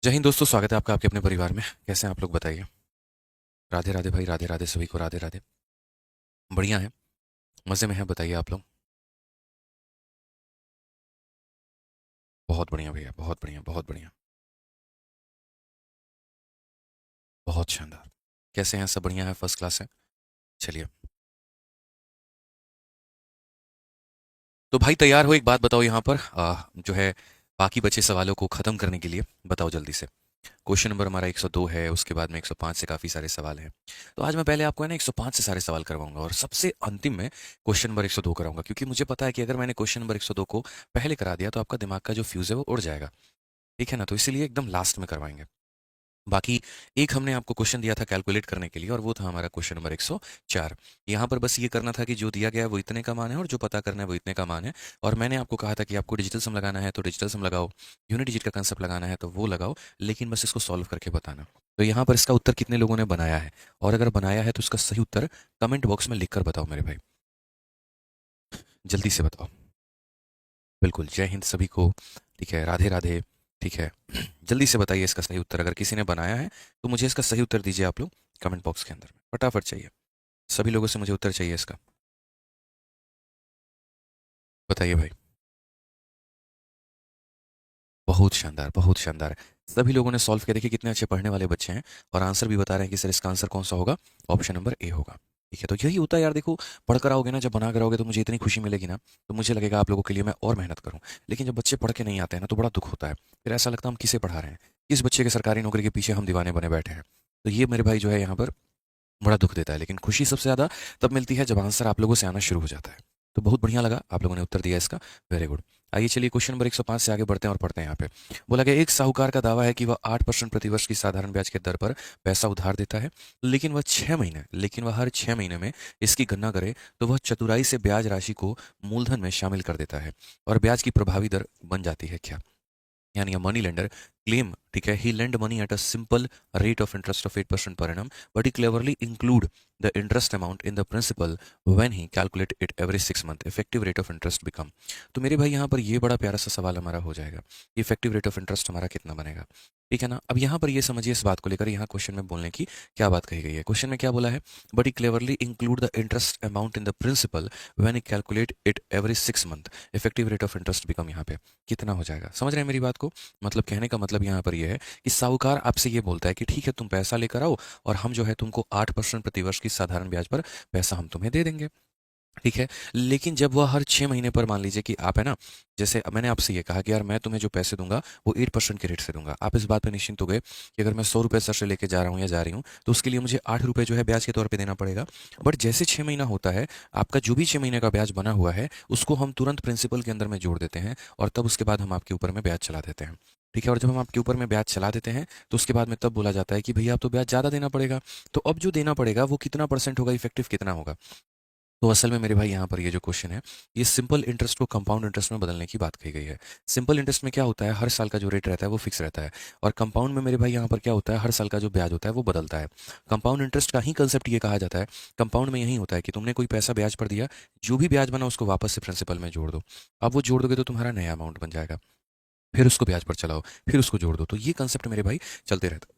जय हिंद दोस्तों, स्वागत है आपका आपके अपने परिवार में। कैसे हैं आप लोग, बताइए। राधे राधे भाई, राधे राधे सभी को, राधे राधे। बढ़िया है, मज़े में है, बताइए आप लोग। बहुत बढ़िया भैया, बहुत बढ़िया, बहुत बढ़िया। बहुत शानदार। कैसे हैं सब? बढ़िया है, फर्स्ट क्लास है। चलिए। तो भाई तैयार हो? एक बात बताओ यहाँ पर जो है बाकी बचे सवालों को ख़त्म करने के लिए बताओ जल्दी से। क्वेश्चन नंबर हमारा 102 है, उसके बाद में 105 से काफ़ी सारे सवाल हैं। तो आज मैं पहले आपको है ना 105 से सारे सवाल करवाऊंगा और सबसे अंतिम में क्वेश्चन नंबर 102 कराऊंगा, क्योंकि मुझे पता है कि अगर मैंने क्वेश्चन नंबर 102 को पहले करा दिया तो आपका दिमाग का जो फ्यूज़ है वो उड़ जाएगा। ठीक है ना? तो इसीलिए एकदम लास्ट में करवाएंगे। बाकी एक हमने आपको क्वेश्चन दिया था कैलकुलेट करने के लिए, और वो था हमारा क्वेश्चन नंबर 104। यहाँ पर बस ये करना था कि जो दिया गया है वो इतने का मान है और जो पता करना है वो इतने का मान है। और मैंने आपको कहा था कि आपको डिजिटल सम लगाना है तो डिजिटल सम लगाओ, यूनिट डिजिट का कंसेप्ट लगाना है तो वो लगाओ, लेकिन बस इसको सॉल्व करके बताना। तो यहाँ पर इसका उत्तर कितने लोगों ने बनाया है, और अगर बनाया है तो इसका सही उत्तर कमेंट बॉक्स में लिख कर बताओ मेरे भाई। जल्दी से बताओ। बिल्कुल, जय हिंद सभी को। ठीक है, राधे राधे। ठीक है। जल्दी से बताइए इसका सही उत्तर, अगर किसी ने बनाया है तो मुझे इसका सही उत्तर दीजिए आप लोग कमेंट बॉक्स के अंदर में, फटाफट चाहिए। सभी लोगों से मुझे उत्तर चाहिए इसका। बताइए भाई। बहुत शानदार, बहुत शानदार। सभी लोगों ने सॉल्व किया, देखिए कितने अच्छे पढ़ने वाले बच्चे हैं। और आंसर भी बता रहे हैं कि सर इसका आंसर कौन सा होगा। ऑप्शन नंबर ए होगा। ठीक है, तो यही होता है यार, देखो पढ़ कर आओगे ना, जब बना कर आओगे तो मुझे इतनी खुशी मिलेगी ना, तो मुझे लगेगा आप लोगों के लिए मैं और मेहनत करूं। लेकिन जब बच्चे पढ़ के नहीं आते हैं ना तो बड़ा दुख होता है। फिर ऐसा लगता है हम किसे पढ़ा रहे हैं, किस बच्चे के सरकारी नौकरी के पीछे हम दीवाने बने बैठे हैं। तो ये मेरे भाई जो है यहाँ पर बड़ा दुख देता है, लेकिन खुशी सबसे ज़्यादा तब मिलती है जब आंसर आप लोगों से आना शुरू हो जाता है। तो बहुत बढ़िया लगा, आप लोगों ने उत्तर दिया इसका। Very good. आइए चलिए क्वेश्चन नंबर 105 से आगे बढ़ते हैं और पढ़ते हैं। यहाँ पे बोला गया, एक साहूकार का दावा है कि वह 8% प्रतिवर्ष की साधारण ब्याज के दर पर पैसा उधार देता है, लेकिन वह हर 6 महीने में इसकी गणना करे तो वह चतुराई से ब्याज राशि को मूलधन में शामिल कर देता है, और ब्याज की प्रभावी दर बन जाती है क्या? यानी अ मनी लेंडर क्लेम, ठीक है, he lend money at a simple rate of interest of 8% per annum, but he cleverly include the interest amount in the principal when he calculate it every 6 month effective rate of interest become। तो मेरे भाई यहाँ पर ये बड़ा प्यारा सा सवाल हमारा हो जाएगा, इफेक्टिव रेट ऑफ इंटरेस्ट हमारा कितना बनेगा। ठीक है ना? अब यहाँ पर ये समझिए इस बात को लेकर यहाँ क्वेश्चन में बोलने की क्या बात कही गई है। क्वेश्चन में क्या बोला है? But he cleverly include the interest amount in the principal when he calculate it every 6 month effective rate of interest become. यहाँ पे कितना हो जाएगा, समझ रहे हैं मेरी बात को? मतलब कहने का मतलब यहाँ पर यह है कि साहूकार आपसे ये बोलता है कि ठीक है तुम पैसा लेकर आओ, और हम जो है तुमको 8% प्रतिवर्ष की साधारण ब्याज पर पैसा हम तुम्हें दे देंगे। ठीक है। लेकिन जब वह हर 6 महीने पर, मान लीजिए कि आप है ना, जैसे मैंने आपसे ये कहा कि यार मैं तुम्हें जो पैसे दूंगा वो 8% के रेट से दूंगा, आप इस बात पे निश्चिंत हो गए कि अगर मैं 100 रुपये सर से लेके जा रहा हूँ या जा रही हूँ तो उसके लिए मुझे 8 रुपये जो है ब्याज के तौर पे देना पड़ेगा। बट जैसे 6 महीना होता है, आपका जो भी 6 महीने का ब्याज बना हुआ है उसको हम तुरंत प्रिंसिपल के अंदर में जोड़ देते हैं, और तब उसके बाद हम आपके ऊपर में ब्याज चला देते हैं। ठीक है, और जब हम आपके ऊपर में ब्याज चला देते हैं तो उसके बाद में तब बोला जाता है कि भैया अब तो ब्याज ज़्यादा देना पड़ेगा। तो अब जो देना पड़ेगा वो कितना परसेंट होगा, इफेक्टिव कितना होगा? तो असल में मेरे भाई यहाँ पर ये जो क्वेश्चन है, ये सिंपल इंटरेस्ट को कंपाउंड इंटरेस्ट में बदलने की बात कही गई है। सिंपल इंटरेस्ट में क्या होता है, हर साल का जो रेट रहता है वो फिक्स रहता है। और कंपाउंड में मेरे भाई यहाँ पर क्या होता है, हर साल का जो ब्याज होता है वो बदलता है। कंपाउंड इंटरेस्ट का ही कंसेप्ट ये कहा जाता है। कंपाउंड में यही होता है कि तुमने कोई पैसा ब्याज पर दिया, जो भी ब्याज बना उसको वापस से प्रिंसिपल में जोड़ दो। अब वो जोड़ दोगे तो तुम्हारा नया अमाउंट बन जाएगा, फिर उसको ब्याज पर चलाओ, फिर उसको जोड़ दो। तो ये कंसेप्ट मेरे भाई चलते रहता है।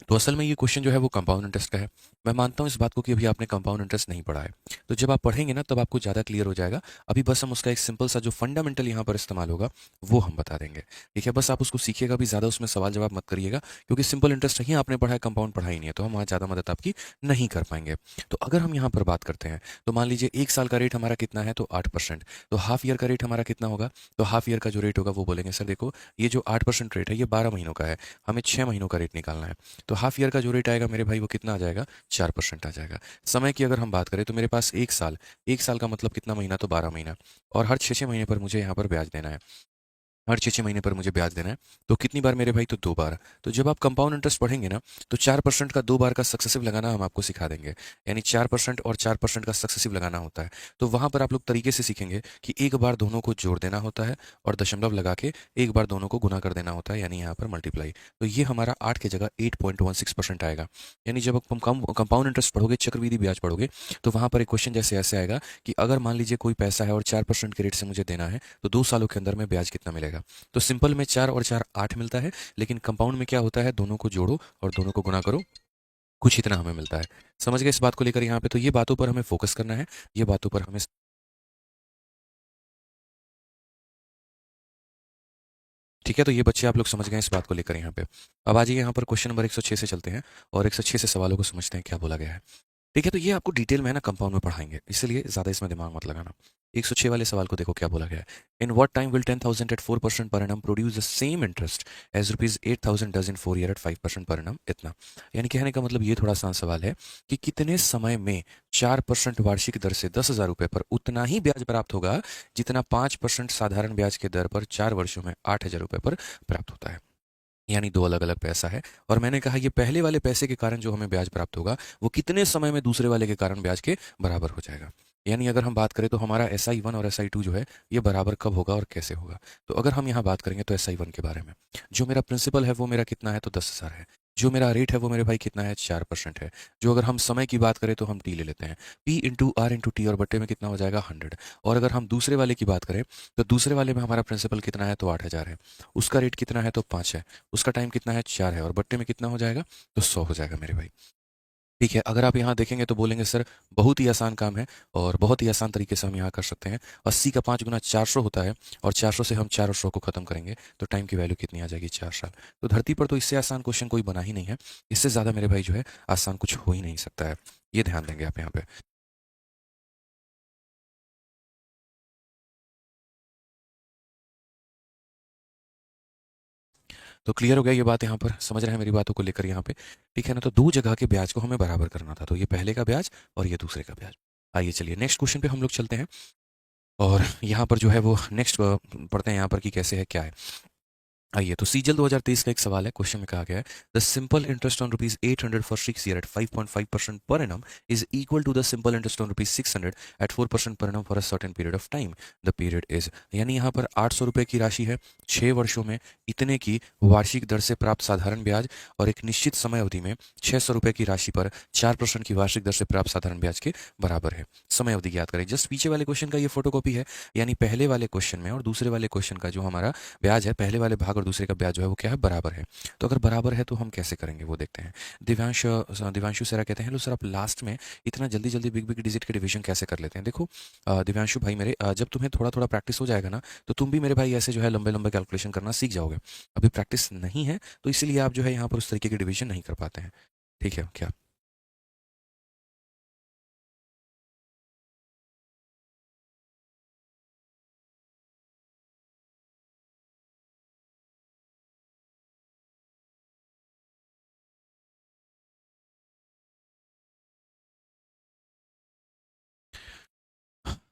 तो असल में ये क्वेश्चन जो है वो कंपाउंड इंटरेस्ट का है। मैं मानता हूँ इस बात को कि अभी आपने कंपाउंड इंटरेस्ट नहीं पढ़ा है, तो जब आप पढ़ेंगे ना तब आपको ज़्यादा क्लियर हो जाएगा। अभी बस हम उसका एक सिंपल सा जो फंडामेंटल यहाँ पर इस्तेमाल होगा वो हम बता देंगे। ठीक है, बस आप उसको सीखिएगा भी, ज़्यादा उसमें सवाल जवाब मत करिएगा, क्योंकि सिंपल इंटरेस्ट ही आपने पढ़ा है, कंपाउंड पढ़ा ही नहीं है, तो हम वहाँ ज़्यादा मदद आपकी नहीं कर पाएंगे। तो अगर हम यहाँ पर बात करते हैं तो मान लीजिए 1 साल का रेट हमारा कितना है, तो 8%। तो हाफ ईयर का रेट हमारा कितना होगा? तो हाफ ईयर का जो रेट होगा वो बोलेंगे सर देखो ये जो 8% रेट है ये 12 महीनों का है, हमें 6 महीनों का रेट निकालना है। तो हाफ ईयर का जो रेट आएगा मेरे भाई वो कितना आ जाएगा? 4% आ जाएगा। समय की अगर हम बात करें तो मेरे पास 1 साल, 1 साल का मतलब कितना महीना? तो 12 महीना। और हर 6 6 महीने पर मुझे यहाँ पर ब्याज देना है, हर 6 6 महीने पर मुझे ब्याज देना है। तो कितनी बार मेरे भाई? तो 2 बार। तो जब आप कंपाउंड इंटरेस्ट पढ़ेंगे ना तो 4% का 2 बार का सक्सेसिव लगाना हम आपको सिखा देंगे। यानी 4% और 4% का सक्सेसिव लगाना होता है। तो वहां पर आप लोग तरीके से सीखेंगे कि एक बार दोनों को जोड़ देना होता है और दशमलव लगा के एक बार दोनों को गुना कर देना होता है, यानी यहाँ पर मल्टीप्लाई। तो ये हमारा 8 की जगह 8.16% आएगा। यानी जब आप कंपाउंड इंटरेस्ट पढ़ोगे, चक्रवृद्धि ब्याज पढ़ोगे, तो वहां पर एक क्वेश्चन जैसे ऐसे आएगा कि अगर मान लीजिए कोई पैसा है और 4% के रेट से मुझे देना है तो 2 सालों के अंदर में ब्याज कितना मिलेगा। जाएगा। तो सिंपल में 4 और 4 8 मिलता है, लेकिन कंपाउंड में क्या होता है, दोनों को जोड़ो और दोनों को गुणा करो, कुछ इतना हमें मिलता है। समझ गए इस बात को लेकर यहाँ पे? तो ये बातों पर हमें फोकस करना है, ये बातों पर हमें, ठीक है। तो ये बच्चे आप लोग समझ गए इस बात को लेकर यहाँ पे। अब आ जाइए यहाँ पर क्वेश्चन नंबर 106 से चलते हैं और 106 से सवालों को समझते हैं क्या बोला गया है। ठीक है, तो ये आपको डिटेल में है ना कंपाउंड में पढ़ाएंगे, इसलिए ज़्यादा इसमें दिमाग मत लगाना। 106 वाले सवाल को देखो क्या बोला गया है। In what time will 10,000 at 4% per annum produce the same interest as rupees 8,000 does in 4 year at 5% per annum, इतना। यानी कहने का मतलब ये थोड़ा आसान सवाल है कि कितने समय में 4% वार्षिक दर से 10,000 रुपये पर उतना ही ब्याज प्राप्त होगा जितना 5% साधारण ब्याज के दर पर 4 वर्षों में 8,000 रुपये पर प्राप्त होता है। यानी दो अलग अलग पैसा है, और मैंने कहा ये पहले वाले पैसे के कारण जो हमें ब्याज प्राप्त होगा वो कितने समय में दूसरे वाले के कारण ब्याज के बराबर हो जाएगा। यानी अगर हम बात करें तो हमारा SI1 और SI2 जो है ये बराबर कब होगा और कैसे होगा। तो अगर हम यहाँ बात करेंगे तो SI1 के बारे में, जो मेरा प्रिंसिपल है वो मेरा कितना है, तो 10,000 है। जो मेरा रेट है वो मेरे भाई कितना है, 4% है। जो अगर हम समय की बात करें तो हम टी ले लेते हैं, P/R/T, और बट्टे में कितना हो जाएगा, 100। और अगर हम दूसरे वाले की बात करें तो दूसरे वाले में हमारा प्रिंसिपल कितना है, तो 8,000 है। उसका रेट कितना है, तो 5 है। उसका टाइम कितना है, 4 है, और बट्टे में कितना हो जाएगा, तो 100 हो जाएगा मेरे भाई। ठीक है, अगर आप यहाँ देखेंगे तो बोलेंगे सर बहुत ही आसान काम है और बहुत ही आसान तरीके से हम यहाँ कर सकते हैं। 80 का 5 गुना 400 होता है, और 400 से हम 4 और 100 को खत्म करेंगे तो टाइम की वैल्यू कितनी आ जाएगी, 4 साल। तो धरती पर तो इससे आसान क्वेश्चन कोई बना ही नहीं है, इससे ज़्यादा मेरे भाई जो है आसान कुछ हो ही नहीं सकता है। ये ध्यान देंगे आप यहाँ पे। तो क्लियर हो गया ये बात, यहाँ पर समझ रहे हैं मेरी बातों को लेकर यहाँ पे? ठीक है ना, तो दो जगह के ब्याज को हमें बराबर करना था, तो ये पहले का ब्याज और ये दूसरे का ब्याज। आइए चलिए नेक्स्ट क्वेश्चन पे हम लोग चलते हैं, और यहाँ पर जो है वो नेक्स्ट पढ़ते हैं यहाँ पर कि कैसे है क्या है। आइए, तो सीजल 2023 का एक सवाल है, क्वेश्चन में कहा गया है the simple interest on rupees 800 for 6 year at 5.5% per annum is equal to the simple interest on rupees 600 at 4% per annum for a certain period of time. The period is, यानी यहाँ पर 800 रुपये की राशि है, 6 वर्षों में इतने की वार्षिक दर से प्राप्त साधारण ब्याज, और एक निश्चित समय अवधि में 600 रुपये की राशि पर 4% की वार्षिक दर से प्राप्त साधारण ब्याज के बराबर है। समय अवधि याद करें, जस्ट पीछे वाले क्वेश्चन का ये फोटोकॉपी है, यानी पहले वाले क्वेश्चन में और दूसरे वाले क्वेश्चन का जो हमारा ब्याज है, पहले वाले भाग और दूसरे का ब्याज जो है वो क्या है, बराबर है। तो अगर बराबर है तो हम कैसे करेंगे वो देखते हैं। दिव्यांशु सरा कहते हैं लो सर आप लास्ट में इतना जल्दी जल्दी बिग बिग डिजिट के डिवीजन कैसे कर लेते हैं। देखो दिव्यांशु भाई मेरे, जब तुम्हें थोड़ा थोड़ा प्रैक्टिस हो जाएगा ना तो तुम भी मेरे भाई ऐसे जो है लंबे लंबे कैलकुलेशन करना सीख जाओगे। अभी प्रैक्टिस नहीं है तो इसीलिए आप जो है यहाँ पर उस तरीके के डिवीजन नहीं कर पाते हैं। ठीक है क्या?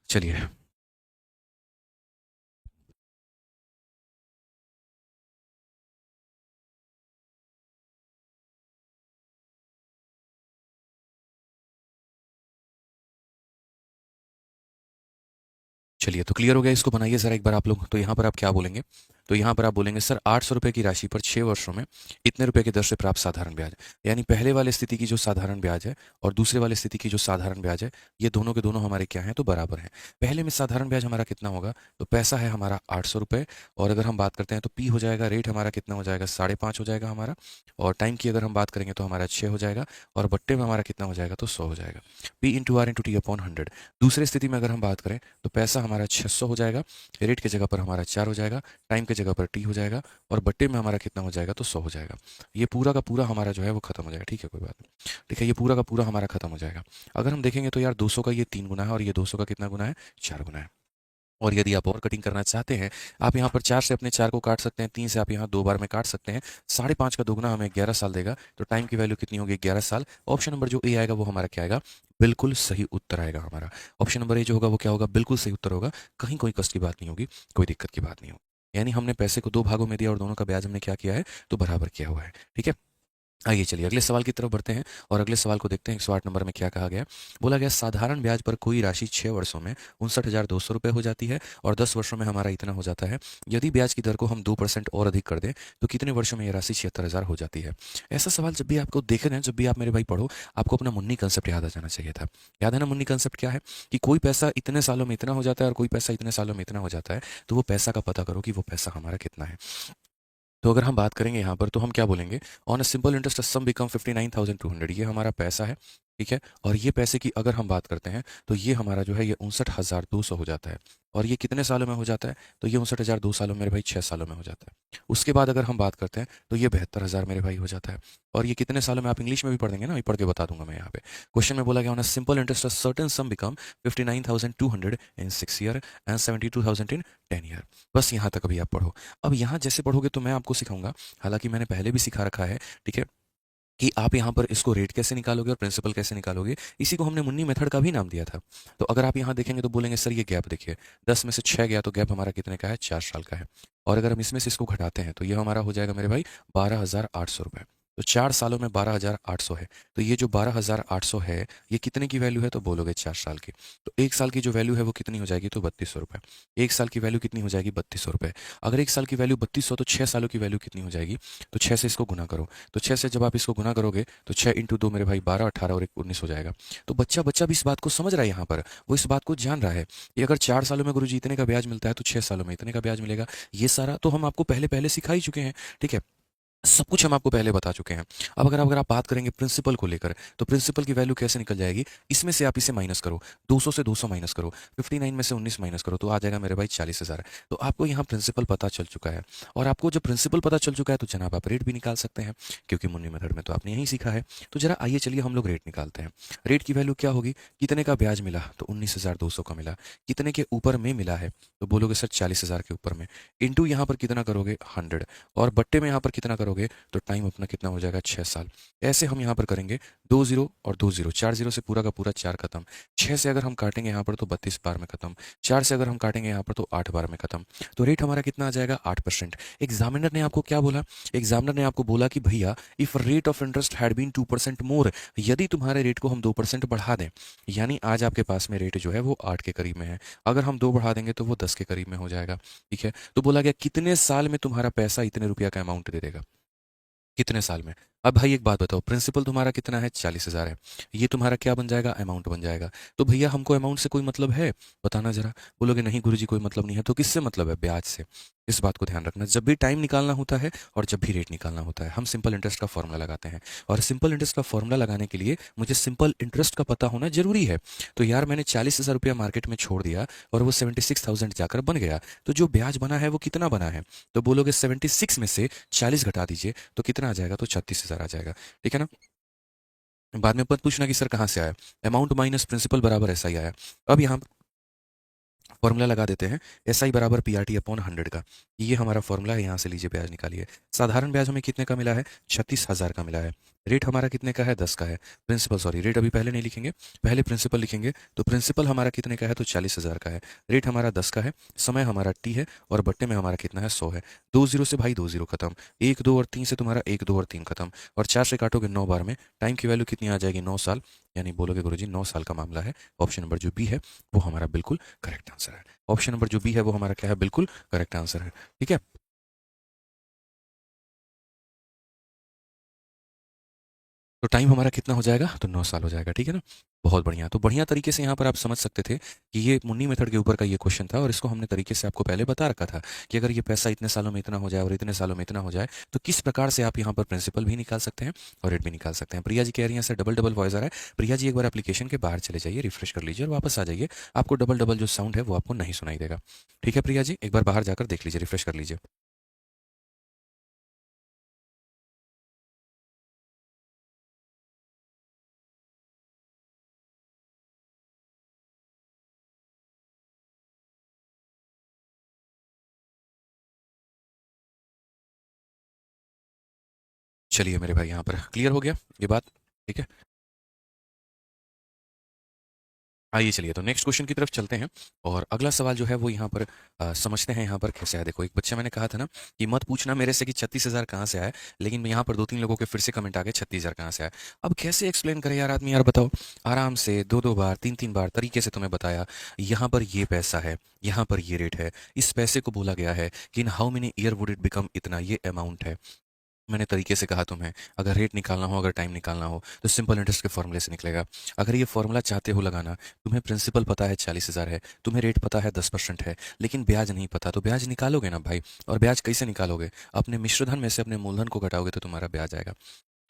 चलिए, चलिए तो क्लियर हो गया, इसको बनाइए ज़रा एक बार आप लोग। तो यहाँ पर आप क्या बोलेंगे, तो यहाँ पर आप बोलेंगे सर 800 रुपये की राशि पर 6 वर्षों में इतने रुपए की दर से प्राप्त साधारण ब्याज। यानी पहले वाले स्थिति की जो साधारण ब्याज है और दूसरे वाले स्थिति की जो साधारण ब्याज है, ये दोनों के दोनों हमारे क्या हैं, तो बराबर हैं। पहले में साधारण ब्याज हमारा कितना होगा, तो पैसा है हमारा 800 रुपये, और अगर हम बात करते हैं तो पी हो जाएगा, रेट हमारा कितना हो जाएगा, 5.5 हो जाएगा हमारा, और टाइम की अगर हम बात करेंगे तो हमारा 6 हो जाएगा, और बट्टे में हमारा कितना हो जाएगा, तो 100 हो जाएगा। P/R/T/100। दूसरी स्थिति में अगर हम बात करें तो पैसा हमारा 600 हो जाएगा, रेट की जगह पर हमारा 4 हो जाएगा, टाइम की जगह पर टी हो जाएगा, और बट्टे में हमारा कितना हो जाएगा, तो 100 हो जाएगा। ये पूरा का पूरा हमारा जो है वो खत्म हो जाएगा। ठीक है, कोई बात नहीं। ठीक है, ये पूरा का पूरा हमारा खत्म हो जाएगा। अगर हम देखेंगे तो यार 200 का ये 3 गुना है, और ये 200 का कितना गुना है, 4 गुना है। और यदि आप और कटिंग करना चाहते हैं, आप यहाँ पर 4 से अपने 4 को काट सकते हैं, 3 से आप यहाँ 2 बार में काट सकते हैं। 5.5 का दोगुना हमें 11 साल देगा, तो टाइम की वैल्यू कितनी होगी, 11 साल। ऑप्शन नंबर जो ए आएगा वो हमारा क्या आएगा, बिल्कुल सही उत्तर आएगा हमारा। ऑप्शन नंबर ए जो होगा वो क्या होगा, बिल्कुल सही उत्तर होगा। कहीं कोई कष्ट की बात नहीं होगी, कोई दिक्कत की बात नहीं होगी। यानी हमने पैसे को 2 भागों में दिया और दोनों का ब्याज हमने क्या किया है, तो बराबर किया हुआ है। ठीक है, आइए चलिए अगले सवाल की तरफ बढ़ते हैं और अगले सवाल को देखते हैं 108 नंबर में क्या कहा गया है। बोला गया साधारण ब्याज पर कोई राशि 6 वर्षों में 59,200 रुपये हो जाती है और 10 वर्षों में हमारा इतना हो जाता है। यदि ब्याज की दर को हम 2% और अधिक कर दें तो कितने वर्षों में यह राशि 76,000 हो जाती है। ऐसा सवाल जब भी आपको देखे ना, जब भी आप मेरे भाई पढ़ो, आपको अपना मुन्नी कंसेप्ट याद आ जाना चाहिए था। याद है ना मुन्नी कंसेप्ट क्या है, कि कोई पैसा इतने सालों में इतना हो जाता है और कोई पैसा इतने सालों में इतना हो जाता है, तो वो पैसा का पता करो कि वो पैसा हमारा कितना है। तो अगर हम बात करेंगे यहाँ पर तो हम क्या बोलेंगे, on a simple interest sum become 59,200, ये हमारा पैसा है। ठीक है, और ये पैसे की अगर हम बात करते हैं तो ये हमारा जो है ये 59,200 हो जाता है। और ये कितने सालों में हो जाता है, तो ये 59,200 मेरे भाई 6 सालों में हो जाता है। उसके बाद अगर हम बात करते हैं तो ये 72,000 मेरे भाई हो जाता है। और ये कितने सालों में, आप इंग्लिश में भी पढ़ देंगे ना, ये पढ़ के बता दूंगा मैं यहाँ पे। क्वेश्चन में बोला गया on a simple interest certain some become 59,200 in 6 year and 72,000 in 10 year. बस यहाँ तक अभी आप पढ़ो। अब यहाँ जैसे पढ़ोगे तो मैं आपको सिखाऊंगा, हालांकि मैंने पहले भी सिखा रखा है, ठीक है, कि आप यहाँ पर इसको रेट कैसे निकालोगे और प्रिंसिपल कैसे निकालोगे। इसी को हमने मुन्नी मेथड का भी नाम दिया था। तो अगर आप यहाँ देखेंगे तो बोलेंगे सर ये गैप देखिए, 10 में से 6 गया तो गैप हमारा कितने का है, 4 साल का है। और अगर हम इसमें से इसको घटाते हैं तो ये हमारा हो जाएगा मेरे भाई 12,800 रुपये। तो 4 सालों में 12,800 है। तो ये जो 12,800 है, ये कितने की वैल्यू है, तो बोलोगे 4 साल की। तो 1 साल की जो वैल्यू है वो कितनी हो जाएगी, तो 3200 रुपये। 1 साल की वैल्यू कितनी हो जाएगी, 3200 रुपये। अगर 1 साल की वैल्यू 3200, तो 6 सालों की वैल्यू कितनी हो जाएगी, तो 6 से इसको गुना करो। तो 6 से जब आप इसको गुना करोगे तो 6 × 2 मेरे भाई 12, 18 और 1 19 हो जाएगा। तो बच्चा बच्चा भी इस बात को समझ रहा है, यहाँ पर वो इस बात को जान रहा है कि अगर 4 सालों में गुरुजी इतने का ब्याज मिलता है तो 6 सालों में इतने का ब्याज मिलेगा। ये सारा तो हम आपको पहले पहले सिखा ही चुके हैं। ठीक है, सब कुछ हम आपको पहले बता चुके हैं। अब अगर आप बात करेंगे प्रिंसिपल को लेकर, तो प्रिंसिपल की वैल्यू कैसे निकल जाएगी, इसमें से आप इसे माइनस करो, 200 से 200 माइनस करो, 59 में से 19 माइनस करो, तो आ जाएगा मेरे भाई 40,000। तो आपको यहाँ प्रिंसिपल पता चल चुका है। और आपको जब प्रिंसिपल पता चल चुका है तो जनाब आप रेट भी निकाल सकते हैं, क्योंकि मुन्नी मेथड में तो आपने यही सीखा है। तो जरा आइए चलिए हम लोग रेट निकालते हैं। रेट की वैल्यू क्या होगी, कितने का ब्याज मिला, तो 19,200 का मिला। कितने के ऊपर में मिला है, तो बोलोगे सर 40,000 के ऊपर में। इंटू यहाँ पर कितना करोगे, 100। और बट्टे में यहाँ पर कितना करोगे, तो टाइम अपना कितना हो जाएगा, 6 साल। ऐसे हम यहाँ पर करेंगे, 2 जीरो और 2 जीरो, 4 जीरो से पूरा का पूरा 4 खत्म। 6 से अगर हम काटेंगे यहाँ पर तो 32 बार में खत्म। 4 से अगर हम काटेंगे यहाँ पर तो 8 बार में खत्म। तो रेट हमारा कितना आ जाएगा, 8%। एग्जामिनर ने आपको क्या बोला, एग्जामिनर ने आपको बोला कि भैया if rate of interest had been 2% more, यदि तुम्हारे रेट को हम 2% बढ़ा दें, यानी आज आपके पास में रेट जो है वो 8 के करीब में है, अगर हम 2 बढ़ा देंगे तो वो 10 के करीब में हो जाएगा। ठीक है, तो बोला गया कितने साल में तुम्हारा पैसा इतने रुपया का अमाउंट दे देगा, कितने साल में। अब भाई एक बात बताओ, प्रिंसिपल तुम्हारा कितना है, 40,000 है। ये तुम्हारा क्या बन जाएगा, अमाउंट बन जाएगा। तो भैया हमको अमाउंट से कोई मतलब है, बताना जरा। बोलोगे नहीं गुरुजी कोई मतलब नहीं है, तो किससे मतलब है, ब्याज से। इस बात को ध्यान रखना, जब भी टाइम निकालना होता है और जब भी रेट निकालना होता है, हम सिंपल इंटरेस्ट का फॉर्मूला लगाते हैं। और सिंपल इंटरेस्ट का फॉर्मूला लगाने के लिए मुझे सिंपल इंटरेस्ट का पता होना जरूरी है। तो यार मैंने 40,000 रुपया मार्केट में छोड़ दिया और वो 76,000 जाकर बन गया, तो जो ब्याज बना है वो कितना बना है, तो बोलोगे 76 में से 40 घटा दीजिए तो कितना आ जाएगा, तो 36,000 आ जाएगा। ठीक है ना। बाद में मत पूछना कि सर कहाँ से आया, अमाउंट माइनस प्रिंसिपल बराबर ऐसा ही आया। अब यहाँ फॉर्मूला लगा देते हैं, एस आई बराबर पी आर टी अपॉन 100 का। ये हमारा फॉर्मूला है, यहाँ से लीजिए ब्याज निकालिए। साधारण ब्याज हमें कितने का मिला है, 36,000 का मिला है। रेट हमारा कितने का है, 10 का है। प्रिंसिपल, सॉरी रेट अभी पहले नहीं लिखेंगे, पहले प्रिंसिपल लिखेंगे। तो प्रिंसिपल हमारा कितने का है, तो 40,000 का है। रेट हमारा 10 का है, समय हमारा टी है, और बट्टे में हमारा कितना है, 100 है। 2 जीरो से भाई 2 जीरो खत्म, 1 2 और 3 से तुम्हारा 1 2 और 3 खत्म। और 4 से काटोगे 9 बार में, टाइम की वैल्यू कितनी आ जाएगी, 9 साल। यानी बोलोगे गुरुजी 9 साल का मामला है। ऑप्शन नंबर जो बी है वो हमारा बिल्कुल करेक्ट आंसर है। ऑप्शन नंबर जो बी है वो हमारा क्या है, बिल्कुल करेक्ट आंसर है। ठीक है, तो टाइम हमारा कितना हो जाएगा, तो 9 साल हो जाएगा। ठीक है ना, बहुत बढ़िया। तो बढ़िया तरीके से यहाँ पर आप समझ सकते थे कि ये मुन्नी मेथड के ऊपर का ये क्वेश्चन था, और इसको हमने तरीके से आपको पहले बता रखा था कि अगर ये पैसा इतने सालों में इतना हो जाए और इतने सालों में इतना हो जाए, तो किस प्रकार से आप यहाँ पर प्रिंसिपल भी निकाल सकते हैं और रेट भी निकाल सकते हैं। प्रिया जी कह रही हैं सर डबल डबल वॉइस आ रहा है। प्रिया जी एक बार एप्लीकेशन के बाहर चले जाइए, रिफ्रेश कर लीजिए और वापस आ जाइए, आपको डबल डबल जो साउंड है वो आपको नहीं सुनाई देगा। ठीक है प्रिया जी, एक बार बाहर जाकर देख लीजिए, रिफ्रेश कर लीजिए। चलिए मेरे भाई, यहाँ पर क्लियर हो गया ये बात। ठीक है, आइए चलिए तो नेक्स्ट क्वेश्चन की तरफ चलते हैं। और अगला सवाल जो है वो यहाँ पर समझते हैं यहाँ पर कैसे है। देखो, एक बच्चा, मैंने कहा था ना कि मत पूछना मेरे से कि 36,000 कहाँ से आया, लेकिन यहाँ पर 2-3 लोगों के फिर से कमेंट आ गए 36,000 कहाँ से आया। अब कैसे एक्सप्लेन करे यार आदमी, यार बताओ। आराम से 2-2 बार 3-3 बार तरीके से तुम्हें बताया, यहाँ पर ये पैसा है, यहाँ पर ये रेट है, इस पैसे को बोला गया है कि इन how many year would it become, इतना ये अमाउंट है। मैंने तरीके से कहा तुम्हें, अगर रेट निकालना हो, अगर टाइम निकालना हो तो सिंपल इंटरेस्ट के फॉर्मूले से निकलेगा। अगर ये फॉर्मूला चाहते हो लगाना, तुम्हें प्रिंसिपल पता है 40,000 है, तुम्हें रेट पता है 10% है, लेकिन ब्याज नहीं पता, तो ब्याज निकालोगे ना भाई। और ब्याज कैसे निकालोगे? अपने मिश्रधन में से अपने मूलधन को घटाओगे तो तुम्हारा ब्याज आएगा।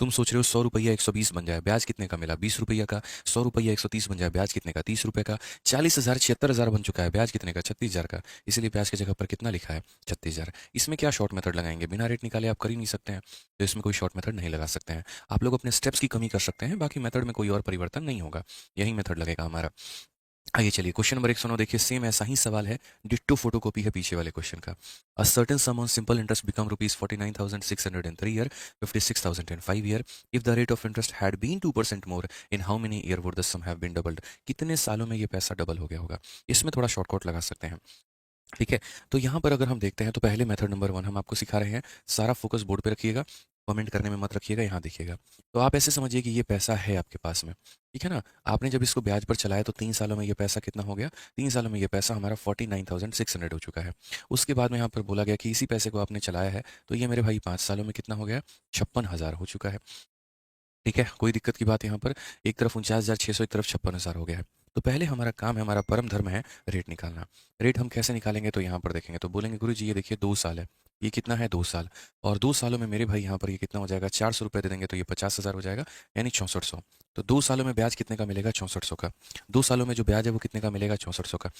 तुम सोच रहे हो 100 रुपया 120 बन जाए, ब्याज कितने का मिला? 20 रुपया का। 100 रुपया 130 बन जाए, ब्याज कितने का? 30 रुपये का। 40,000 76,000 बन चुका है, ब्याज कितने का? 36,000 का। इसीलिए ब्याज की जगह पर कितना लिखा है? 36,000। इसमें क्या शॉर्ट मेथड लगाएंगे? बिना रेट निकाले आप कर ही नहीं सकते हैं, तो इसमें कोई शॉर्ट मेथड नहीं लगा सकते हैं। आप लोग अपने स्टेप्स की कमी कर सकते हैं, बाकी मेथड में कोई और परिवर्तन नहीं होगा, यही मेथड लगेगा हमारा। आइए चलिए क्वेश्चन नंबर 109 देखिए, सेम ऐसा ही सवाल है, डिट्टो फोटोकॉपी है पीछे वाले क्वेश्चन का। A certain sum on simple interest become rupees 49,600 in 3 year, 56,000 in 5 year. If the rate of interest had been 2% more, in how many year would the sum have been doubled? कितने सालों में ये पैसा double हो गया होगा? इसमें थोड़ा शॉर्टकट लगा सकते हैं। ठीक है, तो यहाँ पर अगर हम देखते हैं तो पहले मेथड नंबर 1 हम आपको सिखा रहे हैं। सारा फोकस बोर्ड पे रखिएगा, कमेंट करने में मत रखिएगा, यहाँ देखिएगा। तो आप ऐसे समझिए कि ये पैसा है आपके पास में, ठीक है ना। आपने जब इसको ब्याज पर चलाया तो 3 सालों में ये पैसा कितना हो गया? 3 सालों में ये पैसा हमारा 49,600 हो चुका है। उसके बाद में यहाँ पर बोला गया कि इसी पैसे को आपने चलाया है, तो ये मेरे भाई 5 सालों में कितना हो गया? 56,000 हो चुका है। ठीक है, कोई दिक्कत की बात यहाँ पर, एक तरफ 49,600, एक तरफ 56,000 हो गया है। तो पहले हमारा काम है, हमारा परम धर्म है रेट निकालना। रेट हम कैसे निकालेंगे? तो यहाँ पर देखेंगे तो बोलेंगे गुरु जी ये देखिए 2 साल है, ये कितना है? 2 साल। और 2 सालों में मेरे भाई यहाँ पर ये कितना हो जाएगा? 400 रुपये दे देंगे तो ये 50,000 हो जाएगा, यानी 6400। तो 2 सालों में ब्याज कितने का मिलेगा? 6400 का। 2 सालों में जो ब्याज है वो कितने का मिलेगा? 6400 का।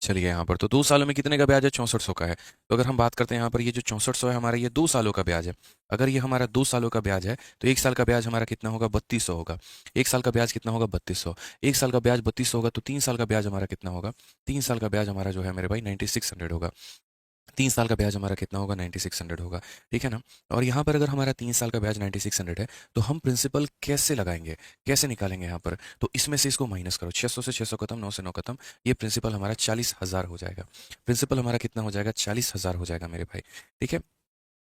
चलिए यहाँ पर तो 2 सालों में कितने का ब्याज है? 6400 का है। तो अगर हम बात करते हैं यहाँ पर, ये जो 6400 है हमारा, ये 2 सालों का ब्याज है। अगर ये हमारा 2 सालों का ब्याज है तो 1 साल का ब्याज हमारा कितना होगा? 3200 होगा। 1 साल का ब्याज कितना होगा? 3200। 1 साल का ब्याज 3200 होगा तो 3 साल का ब्याज हमारा कितना होगा? 3 साल का ब्याज हमारा जो है मेरे भाई 9600 होगा। 3 साल का ब्याज हमारा कितना होगा? 9600 होगा। ठीक है ना। और यहाँ पर अगर हमारा 3 साल का ब्याज 9600 है, तो हम प्रिंसिपल कैसे लगाएंगे, कैसे निकालेंगे यहाँ पर? तो इसमें से इसको माइनस करो, 600 से 600 खत्म, 9 से 9 खत्म, ये प्रिंसिपल हमारा 40,000 हो जाएगा। प्रिंसिपल हमारा कितना हो जाएगा? 40,000 हो जाएगा मेरे भाई। ठीक है,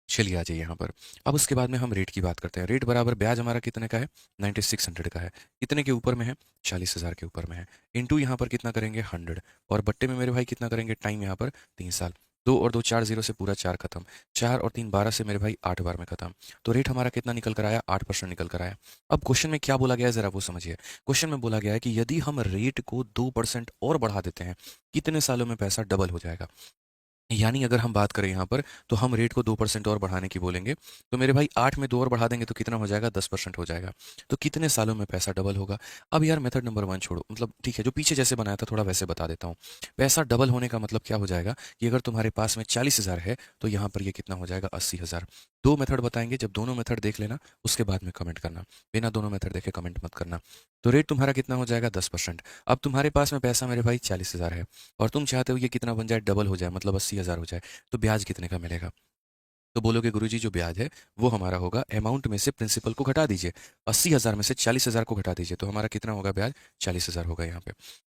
चलिए आ जाइए यहाँ पर। अब उसके बाद में हम रेट की बात करते हैं। रेट बराबर ब्याज हमारा कितने का है? 9600 का है। कितने के ऊपर में है? 40,000 के ऊपर में है। इंटू यहाँ पर कितना करेंगे? 100। और बट्टे में मेरे भाई कितना करेंगे? टाइम यहाँ पर 3 साल। 2 और 2 4 जीरो से पूरा 4 खत्म। 4 और 3 12 से मेरे भाई 8 बार में खत्म। तो रेट हमारा कितना निकल कर आया? 8% निकल कर आया। अब क्वेश्चन में क्या बोला गया है जरा वो समझिए। क्वेश्चन में बोला गया है कि यदि हम रेट को 2% और बढ़ा देते हैं, कितने सालों में पैसा डबल हो जाएगा? यानी अगर हम बात करें यहाँ पर, तो हम रेट को 2% और बढ़ाने की बोलेंगे, तो मेरे भाई 8 में 2 और बढ़ा देंगे तो कितना हो जाएगा? 10% हो जाएगा। तो कितने सालों में पैसा डबल होगा? अब यार मेथड नंबर 1 छोड़ो, मतलब ठीक है, जो पीछे जैसे बनाया था थोड़ा वैसे बता देता हूँ। पैसा डबल होने का मतलब क्या हो जाएगा कि अगर तुम्हारे पास में 40,000 है तो यहाँ पर ये कितना हो जाएगा? 80,000। दो मेथड बताएंगे, जब दोनों मेथड देख लेना उसके बाद में कमेंट करना, बिना दोनों मेथड देखे कमेंट मत करना। तो रेट तुम्हारा कितना हो जाएगा? 10%। अब तुम्हारे पास में पैसा मेरे भाई 40,000 है, और तुम चाहते हो ये कितना बन जाए? डबल हो जाए, मतलब 80,000 हो जाए। तो ब्याज कितने का मिलेगा? तो बोलोगे गुरुजी जो ब्याज है वो हमारा होगा, अमाउंट में से प्रिंसिपल को घटा दीजिए, 80,000 में से 40,000 को घटा दीजिए, तो हमारा कितना होगा ब्याज? 40,000 होगा यहाँ पे।